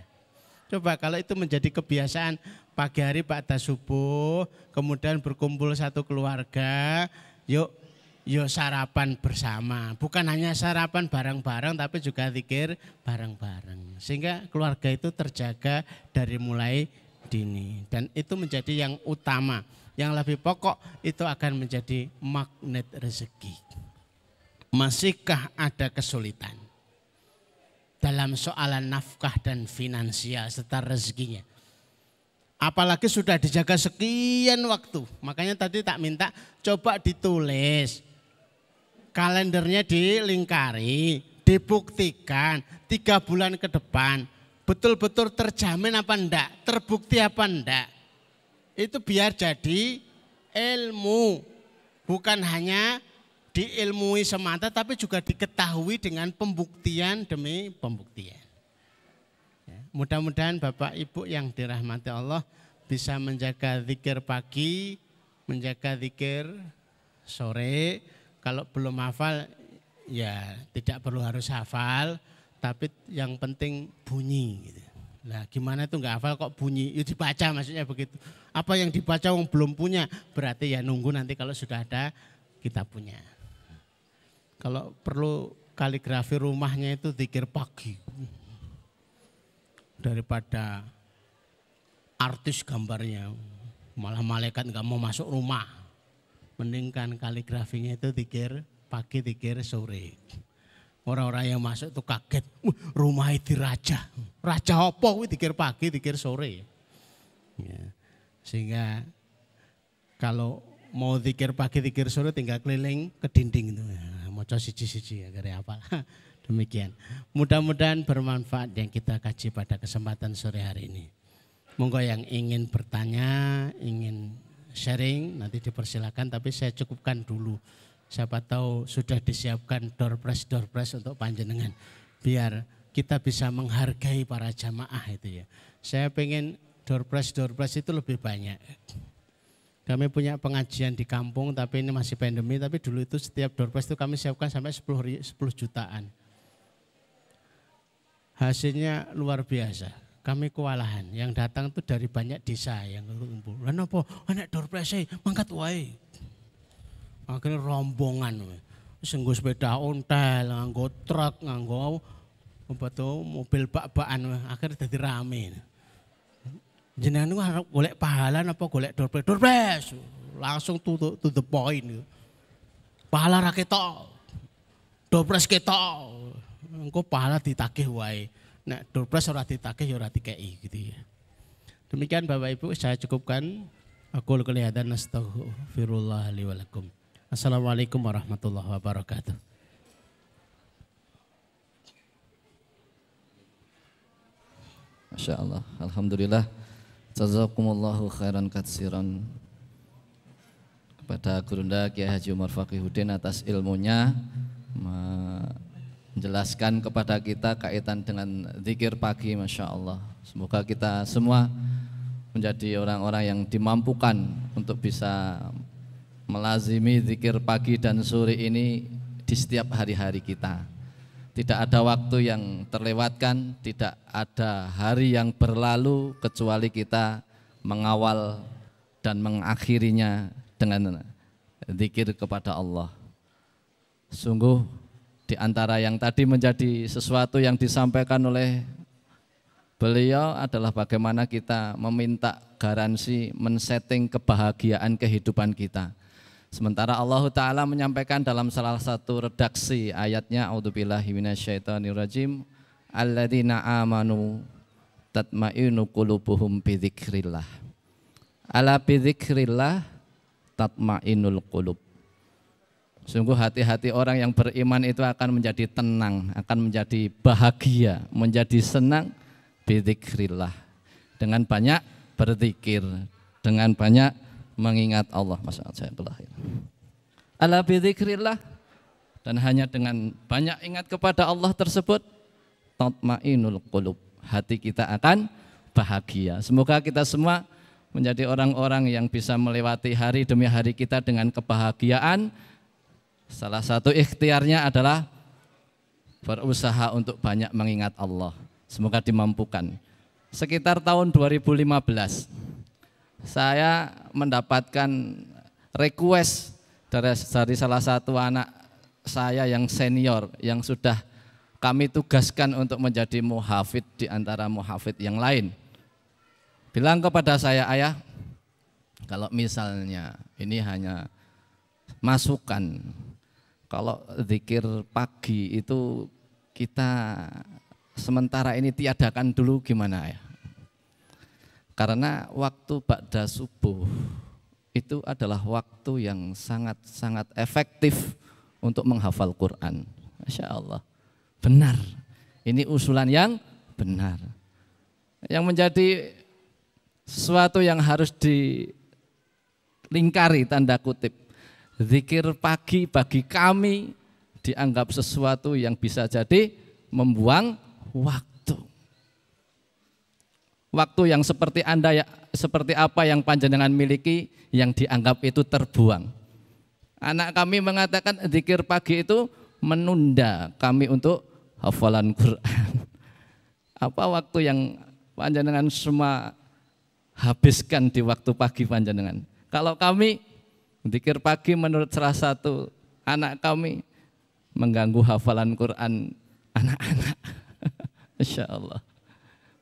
Coba kalau itu menjadi kebiasaan pagi hari ba'da subuh, kemudian berkumpul satu keluarga, yuk sarapan bersama. Bukan hanya sarapan bareng-bareng tapi juga zikir bareng-bareng. Sehingga keluarga itu terjaga dari mulai dini. Dan itu menjadi yang utama. Yang lebih pokok itu akan menjadi magnet rezeki. Masihkah ada kesulitan dalam soalan nafkah dan finansial serta rezekinya? Apalagi sudah dijaga sekian waktu. Makanya tadi tak minta coba ditulis. Kalendernya dilingkari, dibuktikan 3 bulan ke depan. Betul-betul terjamin apa enggak, terbukti apa enggak. Itu biar jadi ilmu. Bukan hanya diilmui semata tapi juga diketahui dengan pembuktian demi pembuktian. Mudah-mudahan Bapak Ibu yang dirahmati Allah bisa menjaga zikir pagi, menjaga zikir sore. Kalau belum hafal ya tidak perlu harus hafal, tapi yang penting bunyi. Gitu. Nah gimana itu nggak hafal kok bunyi, ya dibaca maksudnya begitu. Apa yang dibaca yang belum punya berarti ya nunggu nanti kalau sudah ada kita punya. Kalau perlu kaligrafi rumahnya itu zikir pagi. Daripada artis gambarnya, malah malaikat nggak mau masuk rumah. Mendingkan kaligrafinya itu zikir pagi, zikir sore. Orang-orang yang masuk itu kaget, rumah itu raja. Raja apa? Zikir pagi, zikir sore. Ya. Sehingga kalau mau zikir pagi, zikir sore tinggal keliling ke dinding itu. Moco siji-siji agar apa. Demikian. Mudah-mudahan bermanfaat yang kita kaji pada kesempatan sore hari ini. Monggo yang ingin bertanya, ingin sharing nanti dipersilakan, tapi saya cukupkan dulu. Siapa tahu sudah disiapkan door prize untuk panjenengan. Biar kita bisa menghargai para jamaah itu ya. Saya pengen door prize itu lebih banyak. Kami punya pengajian di kampung tapi ini masih pandemi, tapi dulu itu setiap door prize itu kami siapkan sampai 10 jutaan. Hasilnya luar biasa. Kami kewalahan. Yang datang itu dari banyak desa yang kumpul. Lan apa? Anak door prize mangkat wae. Akhirnya rombongan. Nggo sepeda ontel, nganggo truk, nganggo apa tuh mobil bak-bakan. Akhirnya jadi rame. Jenengan itu harap golek pahala apa golek door prize? Door prize. Langsung to the point. Pahala ra ketok. Door prize ketok. Engko pahala ditagih wae. Nek door prize ora ditagih ya ora dikei gitu ya. Demikian Bapak Ibu saya cukupkan. Aku kelihatan astaghfirullah li wa lakum. Assalamualaikum warahmatullahi wabarakatuh. Masya Allah, Alhamdulillah. Jazakumullahu khairan katsiran kepada Gurunda Kiai Haji Umar Faqihuddin atas ilmunya, menjelaskan kepada kita kaitan dengan zikir pagi. Masya Allah, semoga kita semua menjadi orang-orang yang dimampukan untuk bisa melazimi zikir pagi dan sore ini di setiap hari-hari kita. Tidak ada waktu yang terlewatkan, tidak ada hari yang berlalu kecuali kita mengawal dan mengakhirinya dengan zikir kepada Allah. Sungguh di antara yang tadi menjadi sesuatu yang disampaikan oleh beliau adalah bagaimana kita meminta garansi men-setting kebahagiaan kehidupan kita. Sementara Allah Ta'ala menyampaikan dalam salah satu redaksi ayatnya, a'udzubillahi minasyaitonirrajim, alladzina amanu tatma'innu qulubuhum bidzikrillah. Ala bidzikrillah tatma'innul qulub. Sungguh hati-hati orang yang beriman itu akan menjadi tenang, akan menjadi bahagia, menjadi senang bidzikrillah. Dengan banyak berzikir, dengan banyak mengingat Allah. Masalah saya belahir. Ala bidzikrillah, dan hanya dengan banyak ingat kepada Allah tersebut tatma'innul qulub, hati kita akan bahagia. Semoga kita semua menjadi orang-orang yang bisa melewati hari demi hari kita dengan kebahagiaan. Salah satu ikhtiarnya adalah berusaha untuk banyak mengingat Allah. Semoga dimampukan. Sekitar tahun 2015 saya mendapatkan request dari salah satu anak saya yang senior yang sudah kami tugaskan untuk menjadi muhafid di antara muhafid yang lain. Bilang kepada saya, ayah, kalau misalnya ini hanya masukan, kalau zikir pagi itu kita sementara ini tiadakan dulu, gimana ya? Karena waktu ba'da subuh itu adalah waktu yang sangat-sangat efektif untuk menghafal Quran. Masya Allah, benar. Ini usulan yang benar. Yang menjadi sesuatu yang harus dilingkari tanda kutip. Zikir pagi bagi kami dianggap sesuatu yang bisa jadi membuang waktu. Waktu yang seperti Anda, seperti apa yang panjenengan miliki yang dianggap itu terbuang. Anak kami mengatakan zikir pagi itu menunda kami untuk hafalan Quran. Apa waktu yang panjenengan semua habiskan di waktu pagi panjenengan? Kalau kami zikir pagi menurut salah satu anak kami mengganggu hafalan Quran anak-anak. Masya Allah.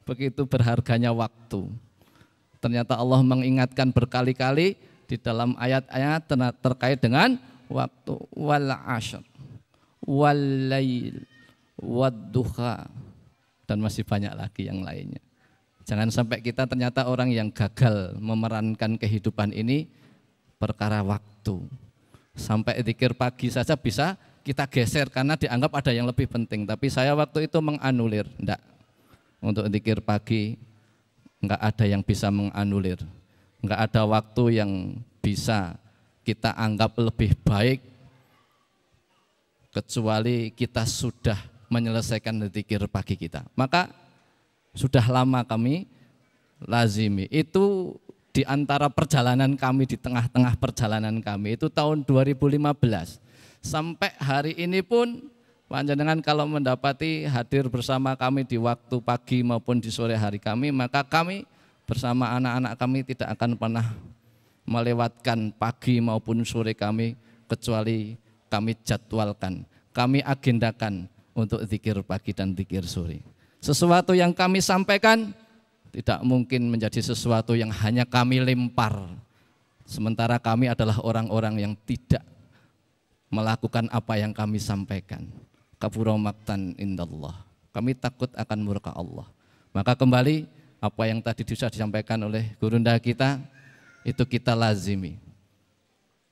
Begitu berharganya waktu. Ternyata Allah mengingatkan berkali-kali di dalam ayat-ayat terkait dengan waktu. Wal ashr, wal lail, wad duha, dan masih banyak lagi yang lainnya. Jangan sampai kita ternyata orang yang gagal memerankan kehidupan ini perkara waktu. Sampai zikir pagi saja bisa kita geser karena dianggap ada yang lebih penting. Tapi saya waktu itu menganulir, enggak. Untuk zikir pagi enggak ada yang bisa menganulir. Enggak ada waktu yang bisa kita anggap lebih baik kecuali kita sudah menyelesaikan zikir pagi kita. Maka sudah lama kami lazimi. Itu di antara perjalanan kami, di tengah-tengah perjalanan kami itu tahun 2015. Sampai hari ini pun panjenengan kalau mendapati hadir bersama kami di waktu pagi maupun di sore hari kami, maka kami bersama anak-anak kami tidak akan pernah melewatkan pagi maupun sore kami kecuali kami jadwalkan, kami agendakan untuk zikir pagi dan zikir sore. Sesuatu yang kami sampaikan tidak mungkin menjadi sesuatu yang hanya kami lempar. Sementara kami adalah orang-orang yang tidak melakukan apa yang kami sampaikan. Kabura maktan indallah. Kami takut akan murka Allah. Maka kembali apa yang tadi sudah disampaikan oleh gurunda kita, itu kita lazimi.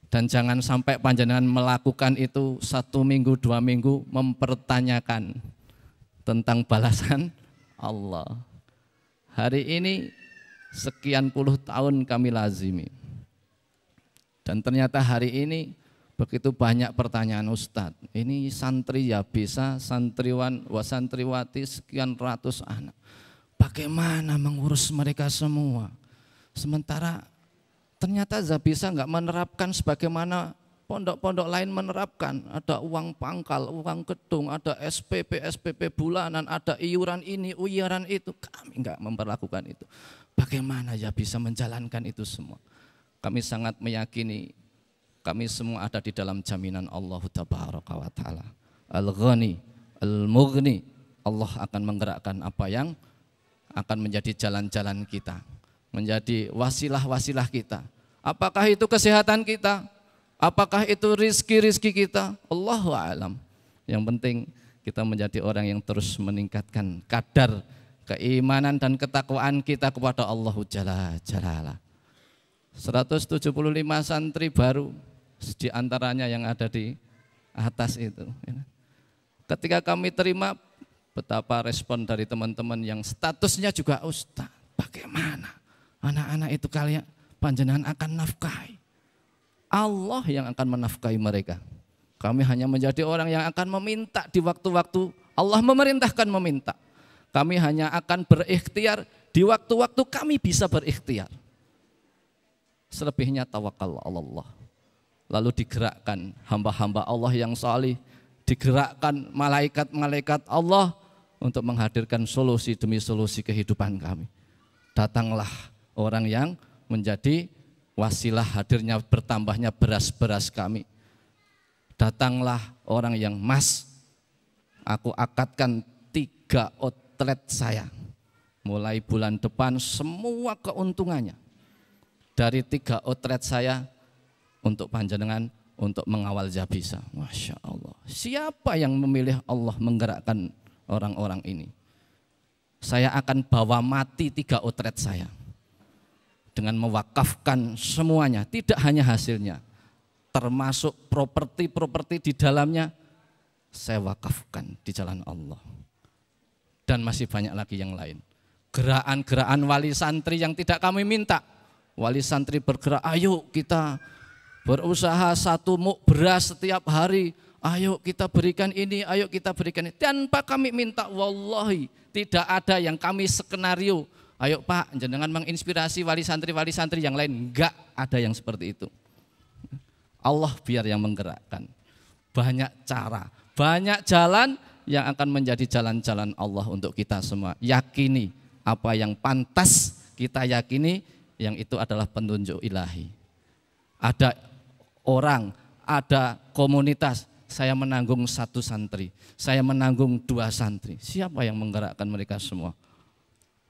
Dan jangan sampai panjenengan melakukan itu 1 minggu, 2 minggu mempertanyakan tentang balasan Allah. Hari ini sekian puluh tahun kami lazimi. Dan ternyata hari ini begitu banyak pertanyaan Ustadz. Ini santri ya bisa, santriwan, santriwati sekian ratus anak. Bagaimana mengurus mereka semua? Sementara ternyata Zabisa enggak menerapkan sebagaimana pondok-pondok lain menerapkan. Ada uang pangkal, uang gedung, ada SPP bulanan, ada iuran ini, iuran itu. Kami enggak memperlakukan itu. Bagaimana ya bisa menjalankan itu semua? Kami sangat meyakini kami semua ada di dalam jaminan Allah Tabaraka wa Ta'ala. Al-Ghani, Al-Mughni. Allah akan menggerakkan apa yang akan menjadi jalan-jalan kita, menjadi wasilah-wasilah kita. Apakah itu kesehatan kita? Apakah itu rizki-rizki kita? Allahu a'lam. Yang penting kita menjadi orang yang terus meningkatkan kadar keimanan dan ketakwaan kita kepada Allah Jalla Jalalah. 175 santri baru di antaranya yang ada di atas itu. Ketika kami terima, betapa respon dari teman-teman yang statusnya juga ustaz. Bagaimana anak-anak itu kalian panjenengan akan nafkahi? Allah yang akan menafkahi mereka. Kami hanya menjadi orang yang akan meminta di waktu-waktu Allah memerintahkan meminta. Kami hanya akan berikhtiar di waktu-waktu kami bisa berikhtiar. Selebihnya tawakal Allah. Lalu digerakkan hamba-hamba Allah yang salih, digerakkan malaikat-malaikat Allah untuk menghadirkan solusi demi solusi kehidupan kami. Datanglah orang yang menjadi wasilah hadirnya bertambahnya beras-beras kami. Datanglah orang yang mas, aku akadkan 3 outlet saya. Mulai bulan depan semua keuntungannya dari 3 outlet saya untuk panjenengan untuk mengawal Zabisa. Masya Allah. Siapa yang memilih Allah menggerakkan orang-orang ini? Saya akan bawa mati 3 outlet saya dengan mewakafkan semuanya, tidak hanya hasilnya, termasuk properti-properti di dalamnya saya wakafkan di jalan Allah. Dan masih banyak lagi yang lain. Gerakan-gerakan wali santri yang tidak kami minta. Wali santri bergerak, ayo kita berusaha 1 muk beras setiap hari. Ayo kita berikan ini, ayo kita berikan ini. Tanpa kami minta, wallahi tidak ada yang kami skenario. Ayo Pak, jenengan menginspirasi wali santri yang lain. Enggak ada yang seperti itu. Allah biar yang menggerakkan. Banyak cara, banyak jalan yang akan menjadi jalan-jalan Allah untuk kita semua. Yakini apa yang pantas kita yakini, yang itu adalah petunjuk ilahi. Ada orang, ada komunitas, saya menanggung 1 santri, saya menanggung 2 santri. Siapa yang menggerakkan mereka semua?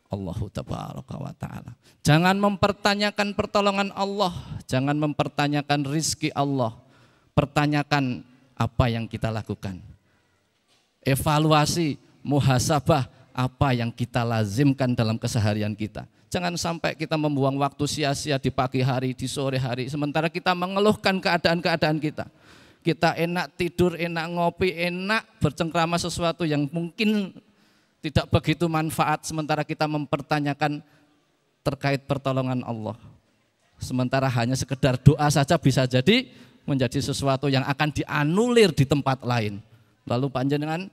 Allahu Tabaraka wa Ta'ala. Jangan mempertanyakan pertolongan Allah, jangan mempertanyakan rizki Allah. Pertanyakan apa yang kita lakukan. Evaluasi, muhasabah apa yang kita lazimkan dalam keseharian kita. Jangan sampai kita membuang waktu sia-sia di pagi hari, di sore hari, sementara kita mengeluhkan keadaan-keadaan kita. Kita enak tidur, enak ngopi, enak bercengkrama sesuatu yang mungkin tidak begitu manfaat, sementara kita mempertanyakan terkait pertolongan Allah. Sementara hanya sekedar doa saja bisa jadi menjadi sesuatu yang akan dianulir di tempat lain. Lalu panjenengan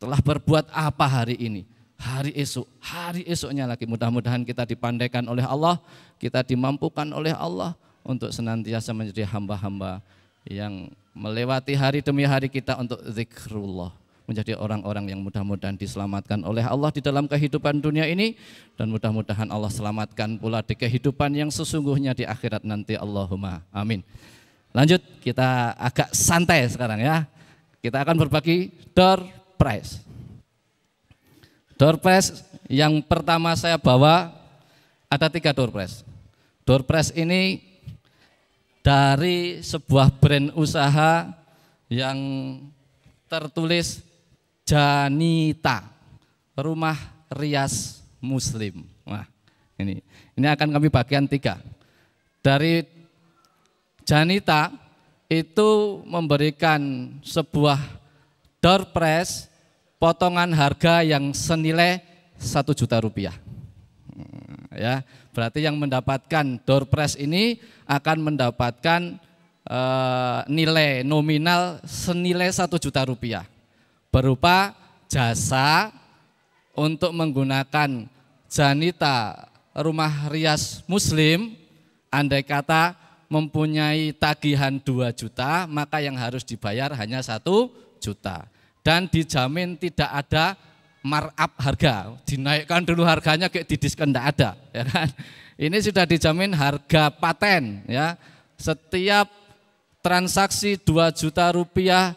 telah berbuat apa hari ini? Hari esoknya lagi. Mudah-mudahan kita dipandaikan oleh Allah, kita dimampukan oleh Allah untuk senantiasa menjadi hamba-hamba yang melewati hari demi hari kita untuk zikrullah, menjadi orang-orang yang mudah-mudahan diselamatkan oleh Allah di dalam kehidupan dunia ini, dan mudah-mudahan Allah selamatkan pula di kehidupan yang sesungguhnya di akhirat nanti. Allahumma amin. Lanjut, kita agak santai sekarang ya. Kita akan berbagi door prize. Door prize yang pertama saya bawa ada 3 door prize. Door prize ini dari sebuah brand usaha yang tertulis Janita, Rumah Rias Muslim. Wah, ini akan kami bagian 3. Dari Janita itu memberikan sebuah door prize potongan harga yang senilai 1 juta rupiah. Ya, berarti yang mendapatkan door prize ini akan mendapatkan nilai nominal senilai 1 juta rupiah berupa jasa untuk menggunakan Janita Rumah Rias Muslim. Andai kata mempunyai tagihan 2 juta, maka yang harus dibayar hanya 1 juta. Dan dijamin tidak ada markup harga, dinaikkan dulu harganya kayak didiskon, tidak ada, ya kan? Ini sudah dijamin harga paten, ya. Setiap transaksi 2 juta rupiah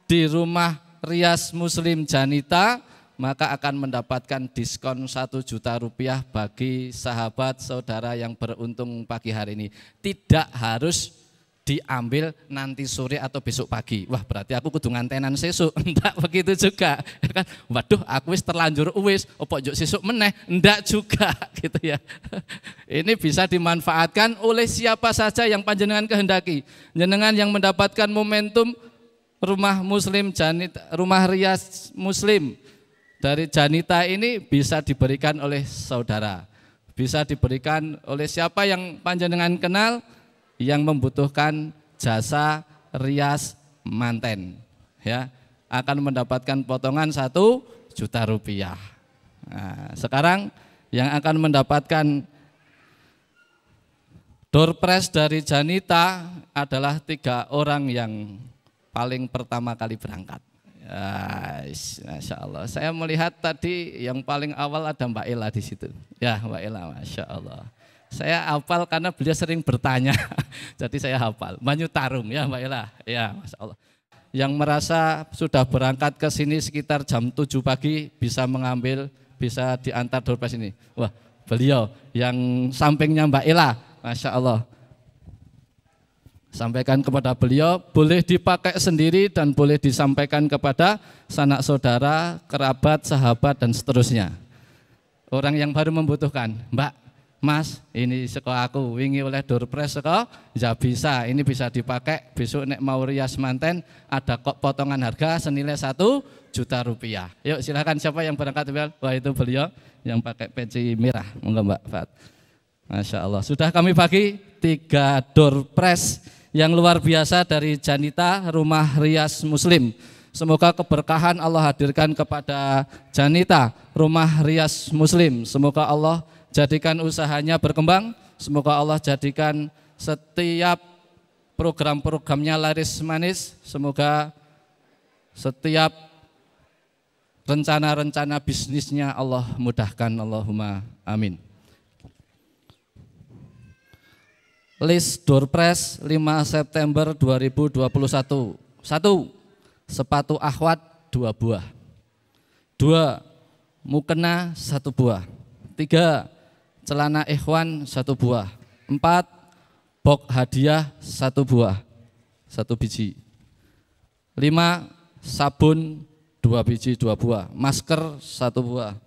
di Rumah Rias Muslim Janita, maka akan mendapatkan diskon 1 juta rupiah bagi sahabat saudara yang beruntung pagi hari ini. Tidak harus diambil nanti sore atau besok pagi. Wah, berarti aku kudu ngantenan sesuk. Enggak begitu juga. Kan, waduh, aku wis terlanjur opo juk sesuk meneh. Enggak juga gitu ya. Ini bisa dimanfaatkan oleh siapa saja yang panjenengan kehendaki. Jenengan yang mendapatkan momentum Rumah Muslim Janita, Rumah Rias Muslim dari Janita ini bisa diberikan oleh saudara. Bisa diberikan oleh siapa yang panjenengan kenal yang membutuhkan jasa rias manten, ya, akan mendapatkan potongan 1 juta rupiah. Nah, sekarang yang akan mendapatkan door prize dari Janita adalah 3 orang yang paling pertama kali berangkat. Ya, Masya Allah. Saya melihat tadi yang paling awal ada Mbak Ella di situ. Ya, Mbak Ella, Masya Allah. Saya hafal karena beliau sering bertanya, jadi saya hafal. Banyu Tarung, ya Mbak Ella, ya Masya Allah. Yang merasa sudah berangkat ke sini sekitar jam 7 pagi bisa mengambil, bisa diantar door prize ini. Wah, beliau yang sampingnya Mbak Ella, Masya Allah. Sampaikan kepada beliau, boleh dipakai sendiri dan boleh disampaikan kepada sanak saudara, kerabat, sahabat dan seterusnya. Orang yang baru membutuhkan, Mbak, Mas, ini sekolah aku wingi oleh door prize sekolah, ya bisa, ini bisa dipakai besok nek mau rias manten ada kok potongan harga senilai 1 juta rupiah. Yuk silakan siapa yang berangkat? Wah, itu beliau yang pakai peci merah, monggo Mbak Fat. Masya Allah, sudah kami bagi 3 door prize yang luar biasa dari Janita Rumah Rias Muslim. Semoga keberkahan Allah hadirkan kepada Janita Rumah Rias Muslim. Semoga Allah jadikan usahanya berkembang, semoga Allah jadikan setiap program-programnya laris manis, semoga setiap rencana-rencana bisnisnya Allah mudahkan, Allahumma amin. List door prize 5 September 2021. 1. Sepatu akhwat 2 buah. 2. Mukena 1 buah. 3. Celana ikhwan 1 buah. 4. Box hadiah 1 buah, 1 biji. 5. Sabun 2 biji 2 buah. Masker 1 buah.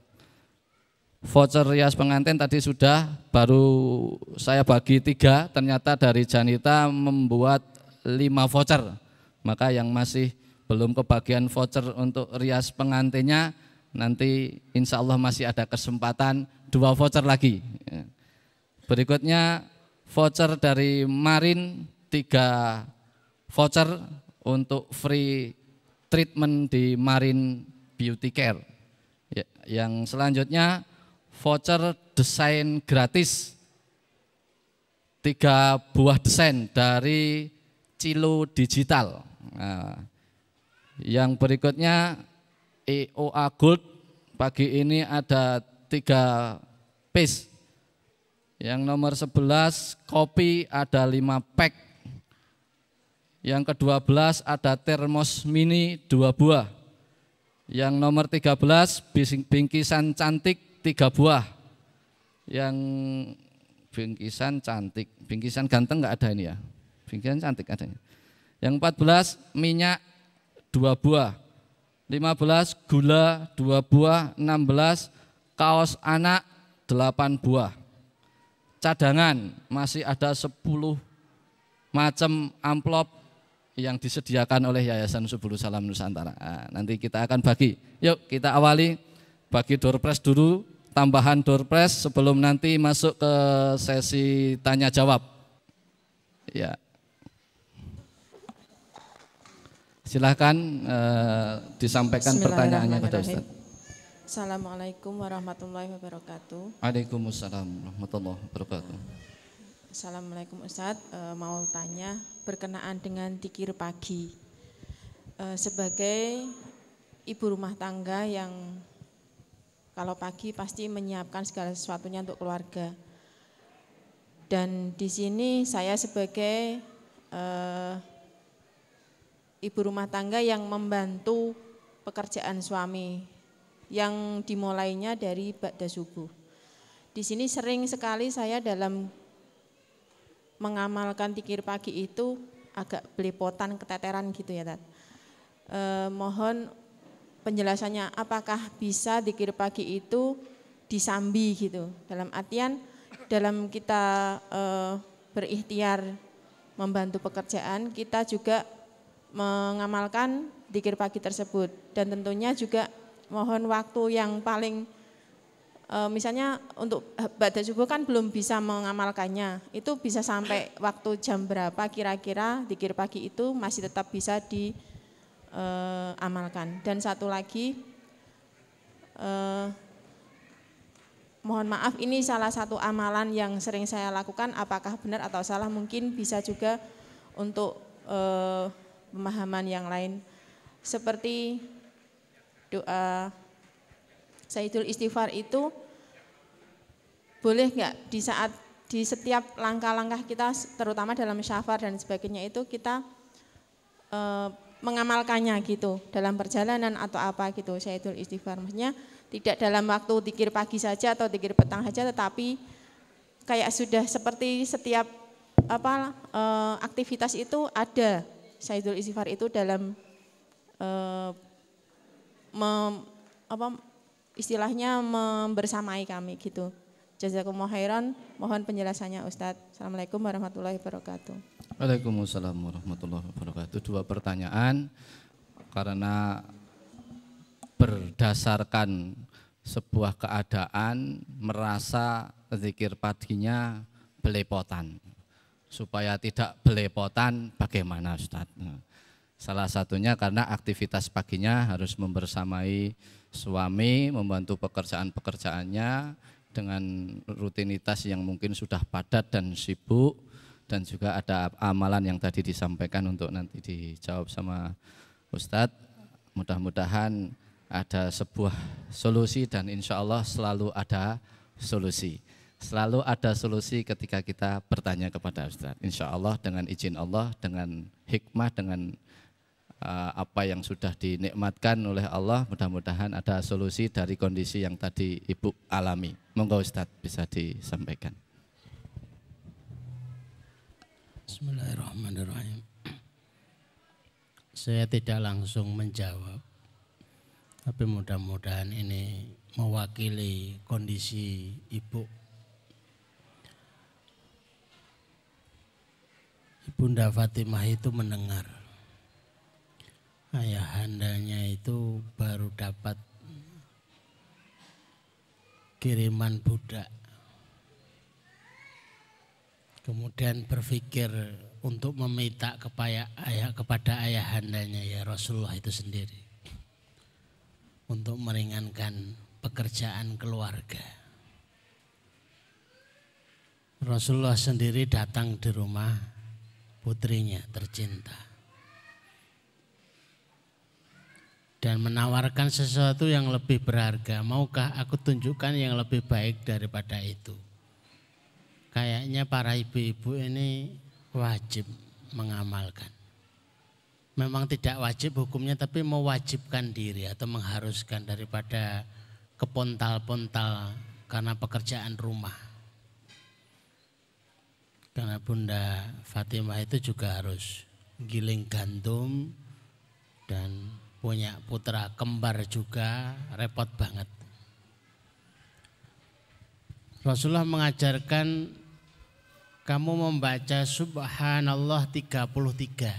Voucher rias pengantin tadi sudah, baru saya bagi 3, ternyata dari Janita membuat 5 voucher. Maka yang masih belum kebagian voucher untuk rias pengantinnya, nanti insya Allah masih ada kesempatan 2 voucher lagi. Berikutnya voucher dari Marin 3 voucher untuk free treatment di Marin Beauty Care. Yang selanjutnya voucher desain gratis 3 buah desain dari Cilo Digital. Nah, yang berikutnya EOA Gold, pagi ini ada 3 piece. Yang nomor 11 kopi ada 5 pack. Yang ke-12 ada termos mini 2 buah. Yang nomor 13 bingkisan cantik 3 buah. Yang bingkisan cantik, bingkisan ganteng enggak ada ini ya. Bingkisan cantik adanya. Yang 14 minyak 2 buah. 15 gula 2 buah, 16 kaos anak 8 buah. Cadangan masih ada 10 macam amplop yang disediakan oleh Yayasan Subulus Salam Nusantara. Nah, nanti kita akan bagi. Yuk kita awali bagi door prize dulu, tambahan door prize sebelum nanti masuk ke sesi tanya jawab. Ya. Silahkan disampaikan pertanyaannya kepada Ustaz. Assalamualaikum warahmatullahi wabarakatuh. Waalaikumsalam warahmatullahi wabarakatuh. Assalamualaikum Ustaz, mau tanya berkenaan dengan dzikir pagi. Sebagai ibu rumah tangga yang kalau pagi pasti menyiapkan segala sesuatunya untuk keluarga. Dan di sini saya sebagai ibu rumah tangga yang membantu pekerjaan suami yang dimulainya dari ba'da subuh. Di sini sering sekali saya dalam mengamalkan dzikir pagi itu agak belepotan, keteteran gitu ya Tat. Mohon penjelasannya, apakah bisa dzikir pagi itu disambi gitu, dalam artian dalam kita berikhtiar membantu pekerjaan, kita juga mengamalkan dzikir pagi tersebut. Dan tentunya juga mohon waktu yang paling, misalnya untuk ba'da subuh kan belum bisa mengamalkannya, itu bisa sampai waktu jam berapa kira-kira dzikir pagi itu masih tetap bisa diamalkan. Dan satu lagi, mohon maaf ini salah satu amalan yang sering saya lakukan, apakah benar atau salah, mungkin bisa juga untuk pemahaman yang lain. Seperti doa Sayyidul Istighfar itu boleh nggak di setiap langkah-langkah kita, terutama dalam syafar dan sebagainya itu kita mengamalkannya gitu dalam perjalanan atau apa gitu, Sayyidul Istighfar. Maksudnya tidak dalam waktu dzikir pagi saja atau dzikir petang saja, tetapi kayak sudah seperti setiap aktivitas itu ada Sayyidul Istighfar itu dalam istilahnya membersamai kami gitu. Jazakumullah khairan, mohon penjelasannya Ustadz. Assalamualaikum warahmatullahi wabarakatuh. Waalaikumsalam warahmatullahi wabarakatuh. Dua pertanyaan karena berdasarkan sebuah keadaan merasa zikir paginya belepotan. Supaya tidak belepotan bagaimana Ustadz? Salah satunya karena aktivitas paginya harus membersamai suami, membantu pekerjaan-pekerjaannya dengan rutinitas yang mungkin sudah padat dan sibuk, dan juga ada amalan yang tadi disampaikan untuk nanti dijawab sama Ustadz. Mudah-mudahan ada sebuah solusi dan insya Allah selalu ada solusi. Selalu ada solusi ketika kita bertanya kepada Ustadz. Insya Allah dengan izin Allah, dengan hikmah, dengan apa yang sudah dinikmatkan oleh Allah, mudah-mudahan ada solusi dari kondisi yang tadi Ibu alami. Monggo Ustadz bisa disampaikan. Bismillahirrahmanirrahim. Saya tidak langsung menjawab, tapi mudah-mudahan ini mewakili kondisi Ibu. Ibunda Fatimah itu mendengar ayahandanya itu baru dapat kiriman budak. Kemudian berpikir untuk meminta kepada ayahandanya, ya Rasulullah itu sendiri, untuk meringankan pekerjaan keluarga. Rasulullah sendiri datang di rumah putrinya tercinta dan menawarkan sesuatu yang lebih berharga. Maukah aku tunjukkan yang lebih baik daripada itu? Kayaknya para ibu-ibu ini wajib mengamalkan. Memang tidak wajib hukumnya, tapi mewajibkan diri atau mengharuskan daripada kepontal-pontal karena pekerjaan rumah. Karena Bunda Fatimah itu juga harus giling gandum dan punya putra kembar juga, repot banget. Rasulullah mengajarkan kamu membaca subhanallah 33.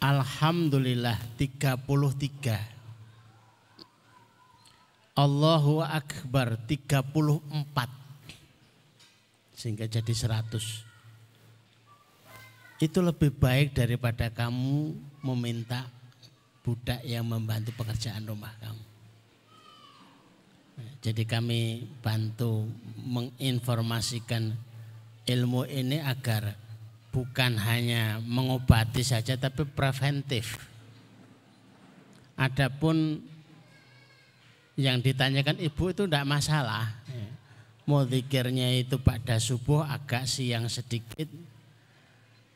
Alhamdulillah 33. Allahu Akbar 34. Sehingga jadi 100. Itu lebih baik daripada kamu meminta budak yang membantu pekerjaan rumah kamu. Jadi kami bantu menginformasikan ilmu ini agar bukan hanya mengobati saja tapi preventif. Adapun yang ditanyakan ibu itu tidak masalah. Mau zikirnya itu pada subuh agak siang sedikit.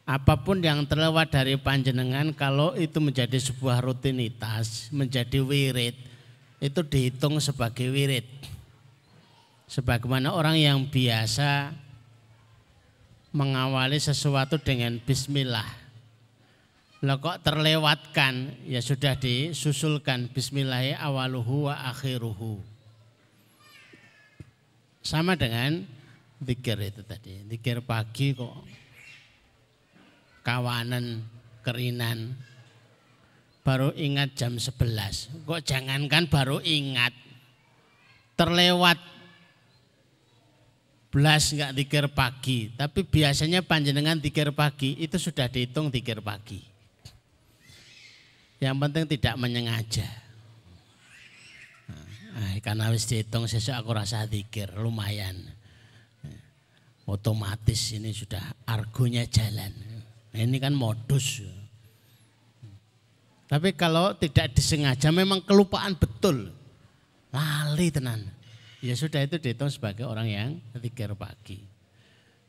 Apapun yang terlewat dari panjenengan kalau itu menjadi sebuah rutinitas, menjadi wirid, itu dihitung sebagai wirid. Sebagaimana orang yang biasa mengawali sesuatu dengan bismillah. Lah kok terlewatkan, ya sudah disusulkan bismillahi awaluhu wa akhiruhu. Sama dengan zikir itu tadi. Zikir pagi kok kawanan, kerinan, baru ingat jam 11. Kok jangankan baru ingat, terlewat belas enggak zikir pagi. Tapi biasanya panjenengan zikir pagi itu sudah dihitung zikir pagi. Yang penting tidak menyengaja. Karena wis dihitung sesuk aku rasa zikir lumayan. Otomatis ini sudah argonya jalan. Ini kan modus. Tapi kalau tidak disengaja memang kelupaan betul. Lali tenan. Ya sudah itu dihitung sebagai orang yang zikir pagi.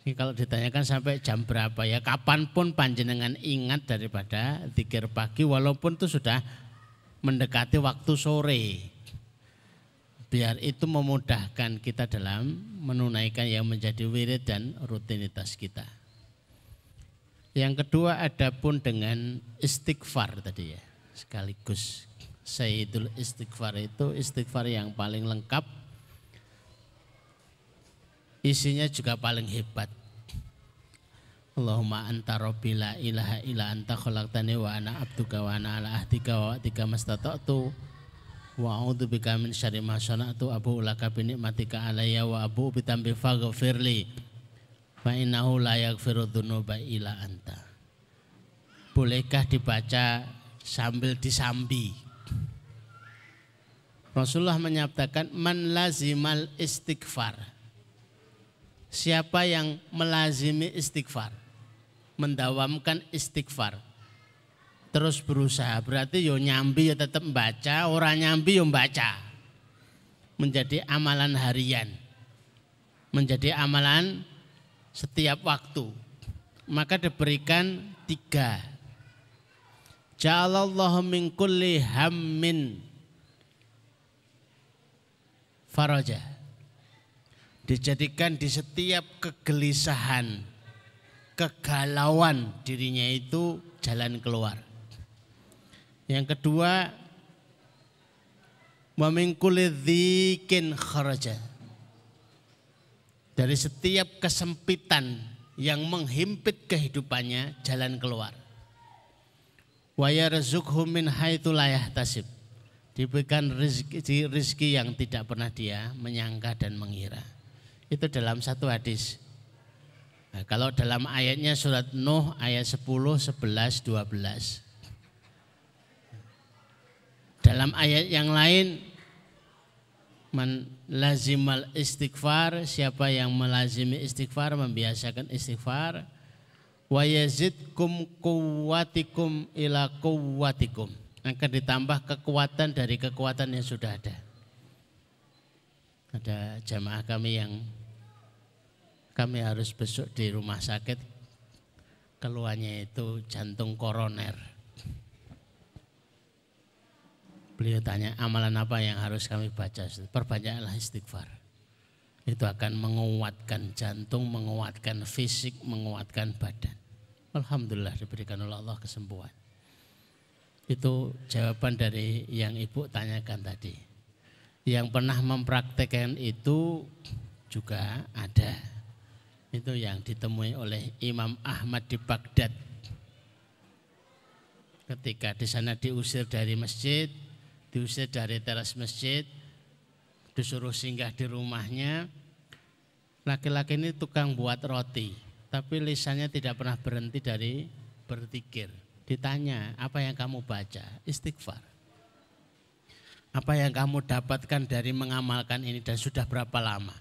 Ini kalau ditanyakan sampai jam berapa ya kapanpun panjenengan ingat daripada zikir pagi walaupun itu sudah mendekati waktu sore. Biar itu memudahkan kita dalam menunaikan yang menjadi wirid dan rutinitas kita. Yang kedua adapun dengan istighfar tadi ya. Sekaligus Sayyidul Istighfar itu istighfar yang paling lengkap. Isinya juga paling hebat. Allahumma anta rabbi la ilaha illa anta khalaqtani wa ana abduka wa ana ala ahdika wa wa'dika mastata'tu wa a'udzu bika min syarri ma sana'tu abu'u laka bi ni'matika alayya wa abu'u bi dhanbi faghfirli fa innahu la yaghfiru dzunuba illa anta. Bolehkah dibaca sambil disambi? Rasulullah menyatakan man lazimal istighfar. Siapa yang melazimi istighfar, mendawamkan istighfar, terus berusaha, berarti yo nyambi ya tetap membaca, orang nyambi yo membaca. Menjadi amalan harian, menjadi amalan setiap waktu. Maka diberikan 3. Ja'alallahu min kulli hammin faraja. Dijadikan di setiap kegelisahan, kegalauan dirinya itu jalan keluar. Yang kedua, wa min kulli dzikin kharaja. Dari setiap kesempitan yang menghimpit kehidupannya jalan keluar. Wa yarzuqhu min haitsu la yahtasib. Diberikan rezeki yang tidak pernah dia menyangka dan mengira. Itu dalam satu hadis. Nah, kalau dalam ayatnya surat Nuh ayat 10, 11, 12. Dalam ayat yang lain man lazimal istighfar, siapa yang melazimi istighfar, membiasakan istighfar, wa yazidkum quwwatikum ila quwwatikum, akan ditambah kekuatan dari kekuatan yang sudah ada. Ada jamaah kami yang kami harus besok di rumah sakit, keluhannya itu jantung koroner. Beliau tanya amalan apa yang harus kami baca? Perbanyaklah istighfar. Itu akan menguatkan jantung, menguatkan fisik, menguatkan badan. Alhamdulillah diberikan oleh Allah kesembuhan. Itu jawaban dari yang ibu tanyakan tadi. Yang pernah mempraktekkan itu juga ada. Itu yang ditemui oleh Imam Ahmad di Baghdad. Ketika di sana diusir dari masjid, diusir dari teras masjid, disuruh singgah di rumahnya. Laki-laki ini tukang buat roti, tapi lisannya tidak pernah berhenti dari berzikir. Ditanya, apa yang kamu baca? Istighfar. Apa yang kamu dapatkan dari mengamalkan ini dan sudah berapa lama?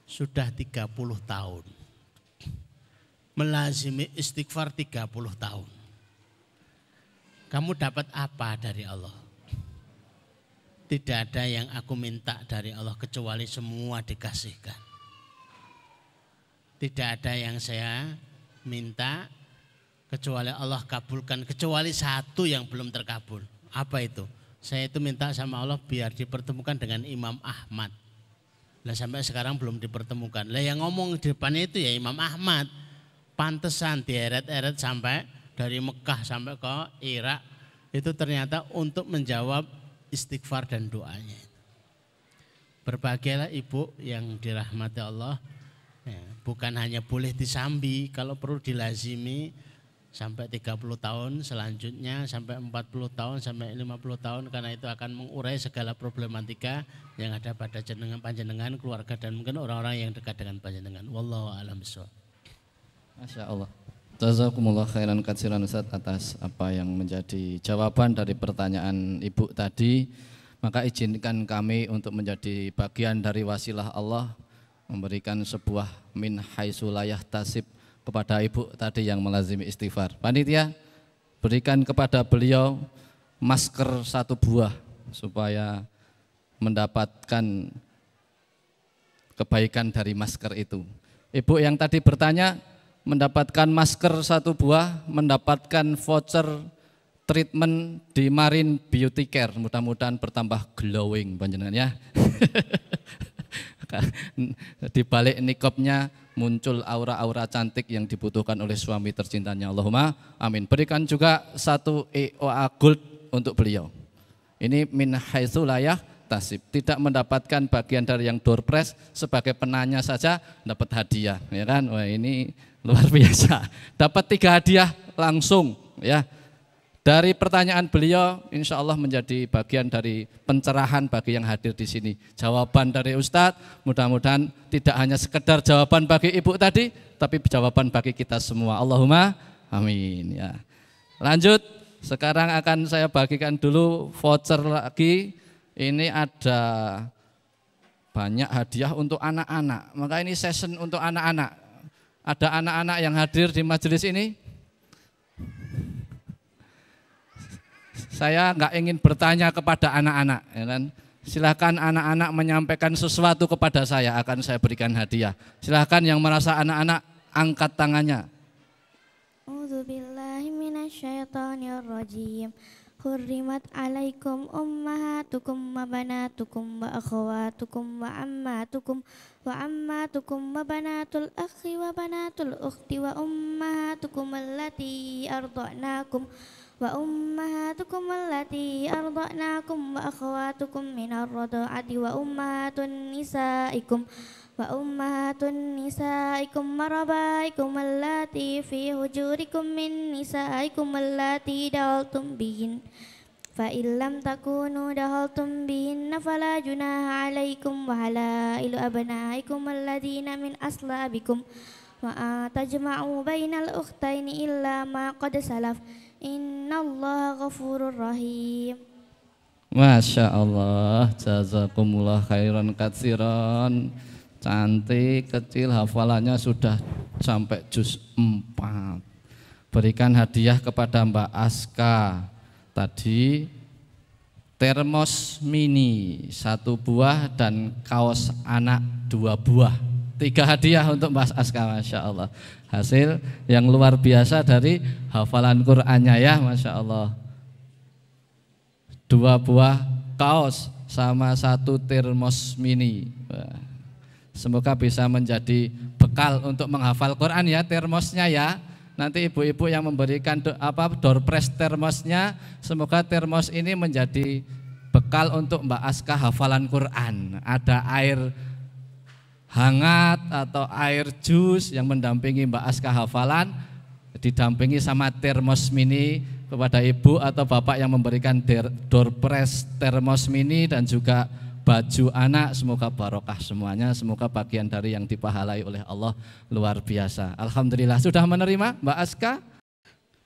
Sudah 30 tahun. Melazimi istighfar 30 tahun. Kamu dapat apa dari Allah? Tidak ada yang aku minta dari Allah kecuali semua dikasihkan. Tidak ada yang saya minta kecuali Allah kabulkan, kecuali satu yang belum terkabul. Apa itu? Saya itu minta sama Allah biar dipertemukan dengan Imam Ahmad. Lah sampai sekarang belum dipertemukan. Lah yang ngomong di depannya itu ya Imam Ahmad. Pantesan dieret-eret sampai dari Mekah sampai ke Irak. Itu ternyata untuk menjawab istighfar dan doanya. Berbahagialah ibu yang dirahmati Allah. Ya, bukan hanya boleh disambi, kalau perlu dilazimi sampai 30 tahun, selanjutnya sampai 40 tahun, sampai 50 tahun, karena itu akan mengurai segala problematika yang ada pada panjenengan, keluarga, dan mungkin orang-orang yang dekat dengan panjenengan. Wallahu a'lam bishawab. Masya Allah. Jazakumullah khairan katsiran Ustaz atas apa yang menjadi jawaban dari pertanyaan Ibu tadi. Maka izinkan kami untuk menjadi bagian dari wasilah Allah, memberikan sebuah min haitsu la yahtasib kepada ibu tadi yang melazimi istighfar. Panitia, berikan kepada beliau masker 1 buah supaya mendapatkan kebaikan dari masker itu. Ibu yang tadi bertanya mendapatkan masker 1 buah, mendapatkan voucher treatment di Marine Beauty Care. Mudah-mudahan bertambah glowing panjenengan ya. Di balik nikopnya muncul aura-aura cantik yang dibutuhkan oleh suami tercintanya. Allahumma amin. Berikan juga 1 EOA Gold untuk beliau. Ini min haitsu la yahtasib, tidak mendapatkan bagian dari yang door prize, sebagai penanya saja dapat hadiah, ya kan? Wah, ini luar biasa. Dapat 3 hadiah langsung ya. Dari pertanyaan beliau, insya Allah menjadi bagian dari pencerahan bagi yang hadir di sini. Jawaban dari Ustadz, mudah-mudahan tidak hanya sekedar jawaban bagi ibu tadi, tapi jawaban bagi kita semua. Allahumma amin. Ya. Lanjut, sekarang akan saya bagikan dulu voucher lagi. Ini ada banyak hadiah untuk anak-anak. Maka ini session untuk anak-anak. Ada anak-anak yang hadir di majelis ini? Saya nggak ingin bertanya kepada anak-anak, ya kan? Silakan anak-anak menyampaikan sesuatu kepada saya, akan saya berikan hadiah. Silakan yang merasa anak-anak angkat tangannya. A'udzubillahi minasyaitonirrajim. Hurrimat alaikum ummahatukum wa banatukum wa akhawatukum wa ammatukum wa banatul akhi wa banatul ukhti wa ummahatukum allati arda'nakum wa ummahatukum allati arda'nakum wa akhawatukum minar rada'ati wa ummahatun nisaikum marabaikum allati fi hujurikum min nisaikum allati daltum bihin fa illam takunu daltum bihin fala junaha alaikum wa halailu abnaikum alladina min aslabikum wa tajma'u bainal ukhtaini illa ma qad salaf. Innallaha ghafurur rahim. Masya Allah, jazakumullah khairan katsiran. Cantik, kecil, hafalannya sudah sampai juz 4. Berikan hadiah kepada Mbak Aska. Tadi termos mini 1 buah dan kaos anak 2 buah. 3 hadiah untuk Mbak Aska, Masya Allah. Hasil yang luar biasa dari hafalan Qur'annya ya, Masya Allah. 2 buah kaos sama 1 termos mini. Semoga bisa menjadi bekal untuk menghafal Quran ya, termosnya ya. Nanti ibu-ibu yang memberikan door prize termosnya, semoga termos ini menjadi bekal untuk Mbak Aska hafalan Quran. Ada air hangat atau air jus yang mendampingi Mbak Aska hafalan, didampingi sama termos mini kepada ibu atau bapak yang memberikan door prize termos mini dan juga baju anak. Semoga barokah semuanya, semoga bagian dari yang dipahalai oleh Allah luar biasa. Alhamdulillah. Sudah menerima Mbak Aska?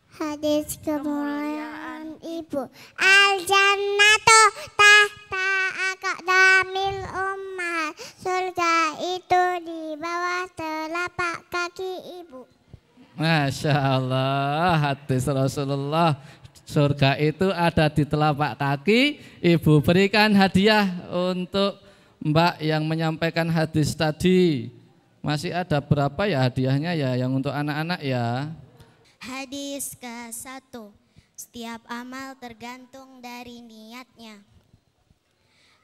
Hadis kemuliaan ibu. Al-jannatu tahta aqdamil ummahat. Surga itu di bawah telapak kaki ibu. Masya Allah, hadis Rasulullah. Surga itu ada di telapak kaki. Ibu berikan hadiah untuk Mbak yang menyampaikan hadis tadi. Masih ada berapa ya hadiahnya ya yang untuk anak-anak ya? Hadis ke-1. Setiap amal tergantung dari niatnya.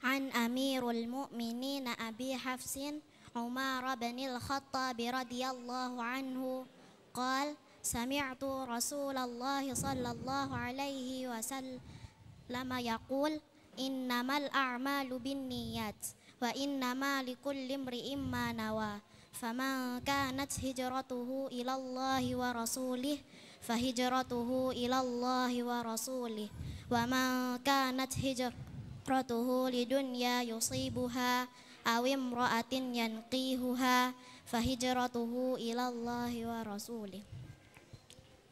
An Amirul Mu'minin Abi Hafsin Umar bin Al-Khattab radhiyallahu anhu qala sami'tu Rasulullah sallallahu alaihi wasallam yaqul innamal a'malu binniyat wa innama likulli imri'in ma nawa. Faman kanat hijratuhu ilallahi wa rasulih fahijratuhu ilallahi wa rasulih wa man kanat hijratuhu lidunya yusibuha aw imra'atin yanqihuha fahijratuhu ilallahi wa rasulih.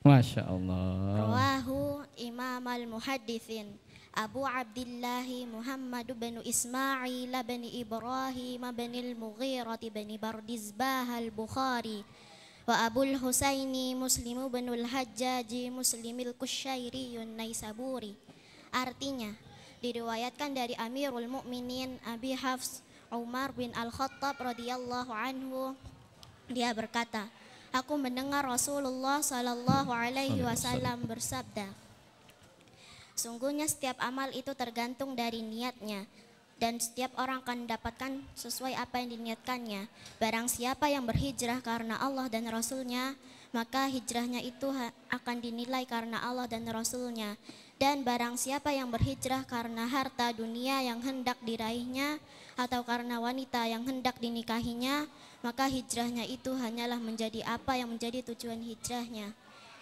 Masya Allah. Rawahu Imam al-Muhaddithin Abu Abdullah Muhammad bin Ismail bin Ibrahim bin al-Mughirah bin Bardizbah al-Bukhari wa Abul Husaini Muslim bin al-Hajjaj Muslim al-Kushairi an-Naisaburi. Artinya diriwayatkan dari Amirul Mukminin Abi Hafs Umar bin Al-Khattab radhiyallahu anhu, dia berkata, aku mendengar Rasulullah sallallahu alaihi wasallam bersabda, sungguhnya setiap amal itu tergantung dari niatnya dan setiap orang akan mendapatkan sesuai apa yang diniatkannya. Barang siapa yang berhijrah karena Allah dan Rasulnya, maka hijrahnya itu akan dinilai karena Allah dan Rasulnya. Dan barang siapa yang berhijrah karena harta dunia yang hendak diraihnya atau karena wanita yang hendak dinikahinya, maka hijrahnya itu hanyalah menjadi apa yang menjadi tujuan hijrahnya.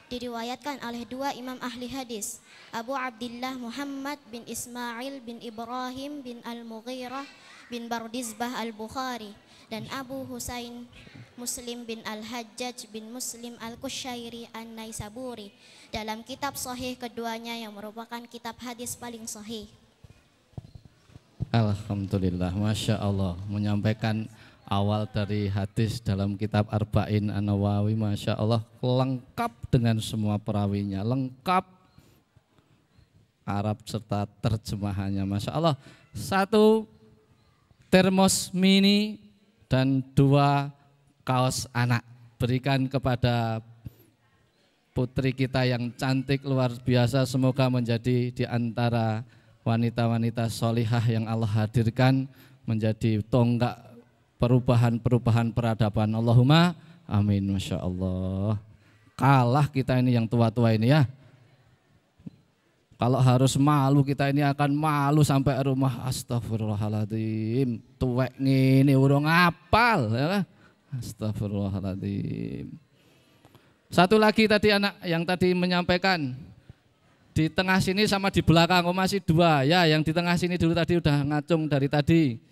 Diriwayatkan oleh dua imam ahli hadis, Abu Abdullah Muhammad bin Ismail bin Ibrahim bin Al-Mughirah bin Bardizbah Al-Bukhari dan Abu Husain Muslim bin Al-Hajjaj bin Muslim Al-Kushairi An-Naisaburi dalam kitab sahih keduanya yang merupakan kitab hadis paling sahih. Alhamdulillah, Masya Allah, menyampaikan awal dari hadis dalam kitab Arba'in An-Nawawi, Masya Allah, lengkap dengan semua perawinya, lengkap Arab serta terjemahannya, Masya Allah. 1 termos mini dan 2 kaos anak, berikan kepada putri kita yang cantik luar biasa, semoga menjadi di antara wanita-wanita solihah yang Allah hadirkan, menjadi tonggak perubahan peradaban. Allahumma amin. Masya Allah. Kalah kita ini yang tua-tua ini ya. Kalau harus malu kita ini akan malu sampai rumah. Astagfirullahaladzim. Tuwek ngini urung apal ya. Astagfirullahaladzim. Satu lagi tadi anak yang tadi menyampaikan di tengah sini sama di belakang, oh masih 2 ya. Yang di tengah sini dulu tadi udah ngacung dari tadi.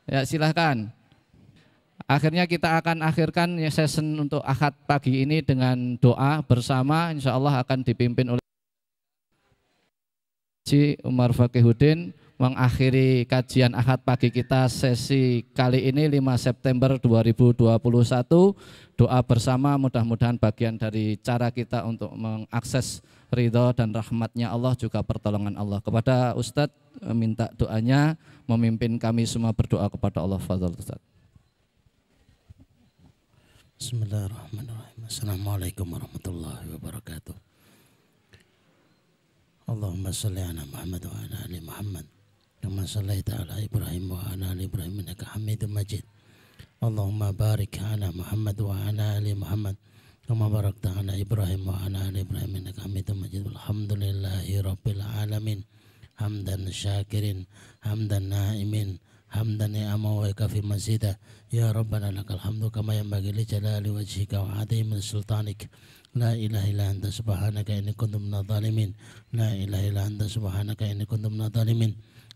Ya silahkan. Akhirnya kita akan akhirkan session untuk Ahad pagi ini dengan doa bersama, insya Allah akan dipimpin oleh Haji Umar Fakihuddin, mengakhiri kajian Ahad pagi kita sesi kali ini 5 September 2021. Doa bersama, mudah-mudahan bagian dari cara kita untuk mengakses ridho dan rahmatnya Allah, juga pertolongan Allah. Kepada Ustadz minta doanya, memimpin kami semua berdoa kepada Allah. Fadhal Ustadz. Bismillahirrahmanirrahim. Assalamualaikum warahmatullahi wabarakatuh. Allahumma salli ala Muhammad wa ala ali Muhammad kama sallaita ala Ibrahim wa ala ali Ibrahim innaka Hamidum Majid. Allahumma barik ala Muhammad wa ala ali Muhammad kama barakta ala Ibrahim wa ala ali Ibrahim innaka Hamidum Majid. Alhamdulillahi rabbil alamin. Hamdan syakirin, hamdan naimin, حمدا نعما ويكفي مزيدا يا ربنا لك الحمد كما ينبغي لجلال وجهك وعظيم سلطانك لا إله إلا أنت سبحانك إني كنت من الظالمين لا إله إلا أنت سبحانك إني كنت من الظالمين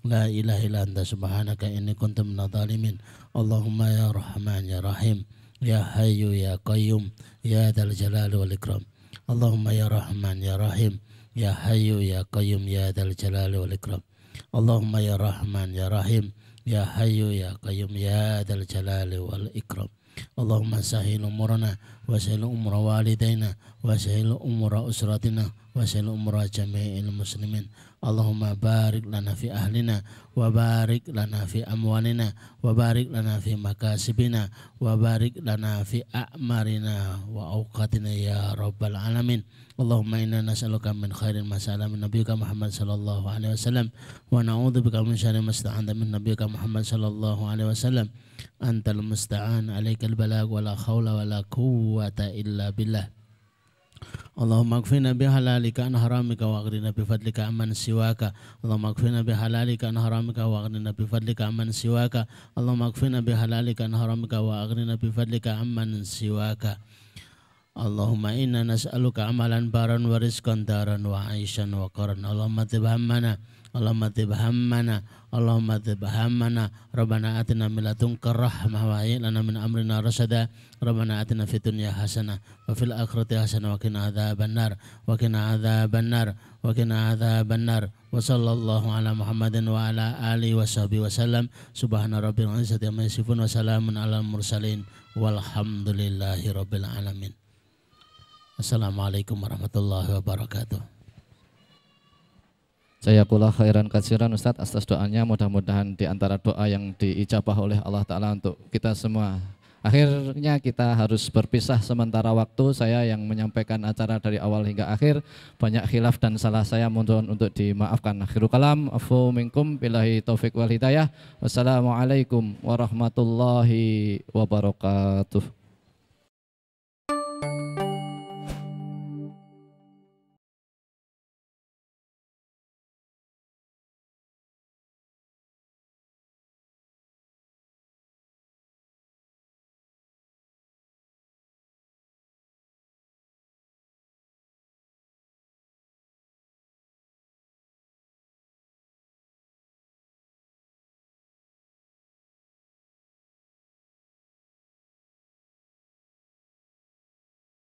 لا إله إلا أنت سبحانك إني كنت من الظالمين اللهم يا رحمن يا رحيم يا حي يا قيوم يا ذا الجلال والإكرام اللهم يا رحمن يا رحيم يا حي يا قيوم يا ذا الجلال والإكرام اللهم يا رحمن يا رحيم يا حي يا قيوم يا ذا الجلال والإكرام اللهم سهل أمورنا وسهل أمور والدينا وسهل أمور أسرتنا وسهل أمور جميع المسلمين اللهم بارك لنا في أهلنا وبارك لنا في أموالنا وبارك لنا في مكاسبنا وبارك لنا في أعمارنا وأوقاتنا يا رب العالمين اللهم إنا نسألك من خير ما سأل من نبيك محمد صلى الله عليه وسلم ونعوذ بك من شر ما استعاذ من نبيك محمد صلى الله عليه وسلم أنت المستعان عليك البلاغ ولا حول ولا قوة إلا بالله اللهم اكفنا بحلالك عن حرامك واغننا بفضلك عمن سواك اللهم اكفنا بحلالك عن حرامك واغننا بفضلك عمن سواك اللهم اكفنا بحلالك عن حرامك واغننا بفضلك عمن سواك اللهم إنا نسألك عملا بارا ورزقا دارا وعيشا وقرا اللهم اذهب همنا اللهم اذهب همنا اللهم اذهب همنا ربنا آتنا من لدنك الرحمة وهيئ لنا من أمرنا رشدا ربنا آتنا في الدنيا حسنة وفي الآخرة حسنة وقنا عذاب النار وقنا عذاب النار وقنا عذاب النار وصلى الله على محمد وعلى آله وصحبه وسلم سبحان ربي العزة عما يصفون وسلام على المرسلين والحمد لله رب العالمين. Assalamualaikum warahmatullahi wabarakatuh. Jazakallahu khairan katsiran Ustadz atas doanya, mudah-mudahan di antara doa yang diijabah oleh Allah Ta'ala untuk kita semua. Akhirnya kita harus berpisah sementara waktu. Saya yang menyampaikan acara dari awal hingga akhir, banyak khilaf dan salah saya, mohon untuk dimaafkan. Akhirul kalam, afu minkum billahi taufik wal hidayah. Wassalamualaikum warahmatullahi wabarakatuh.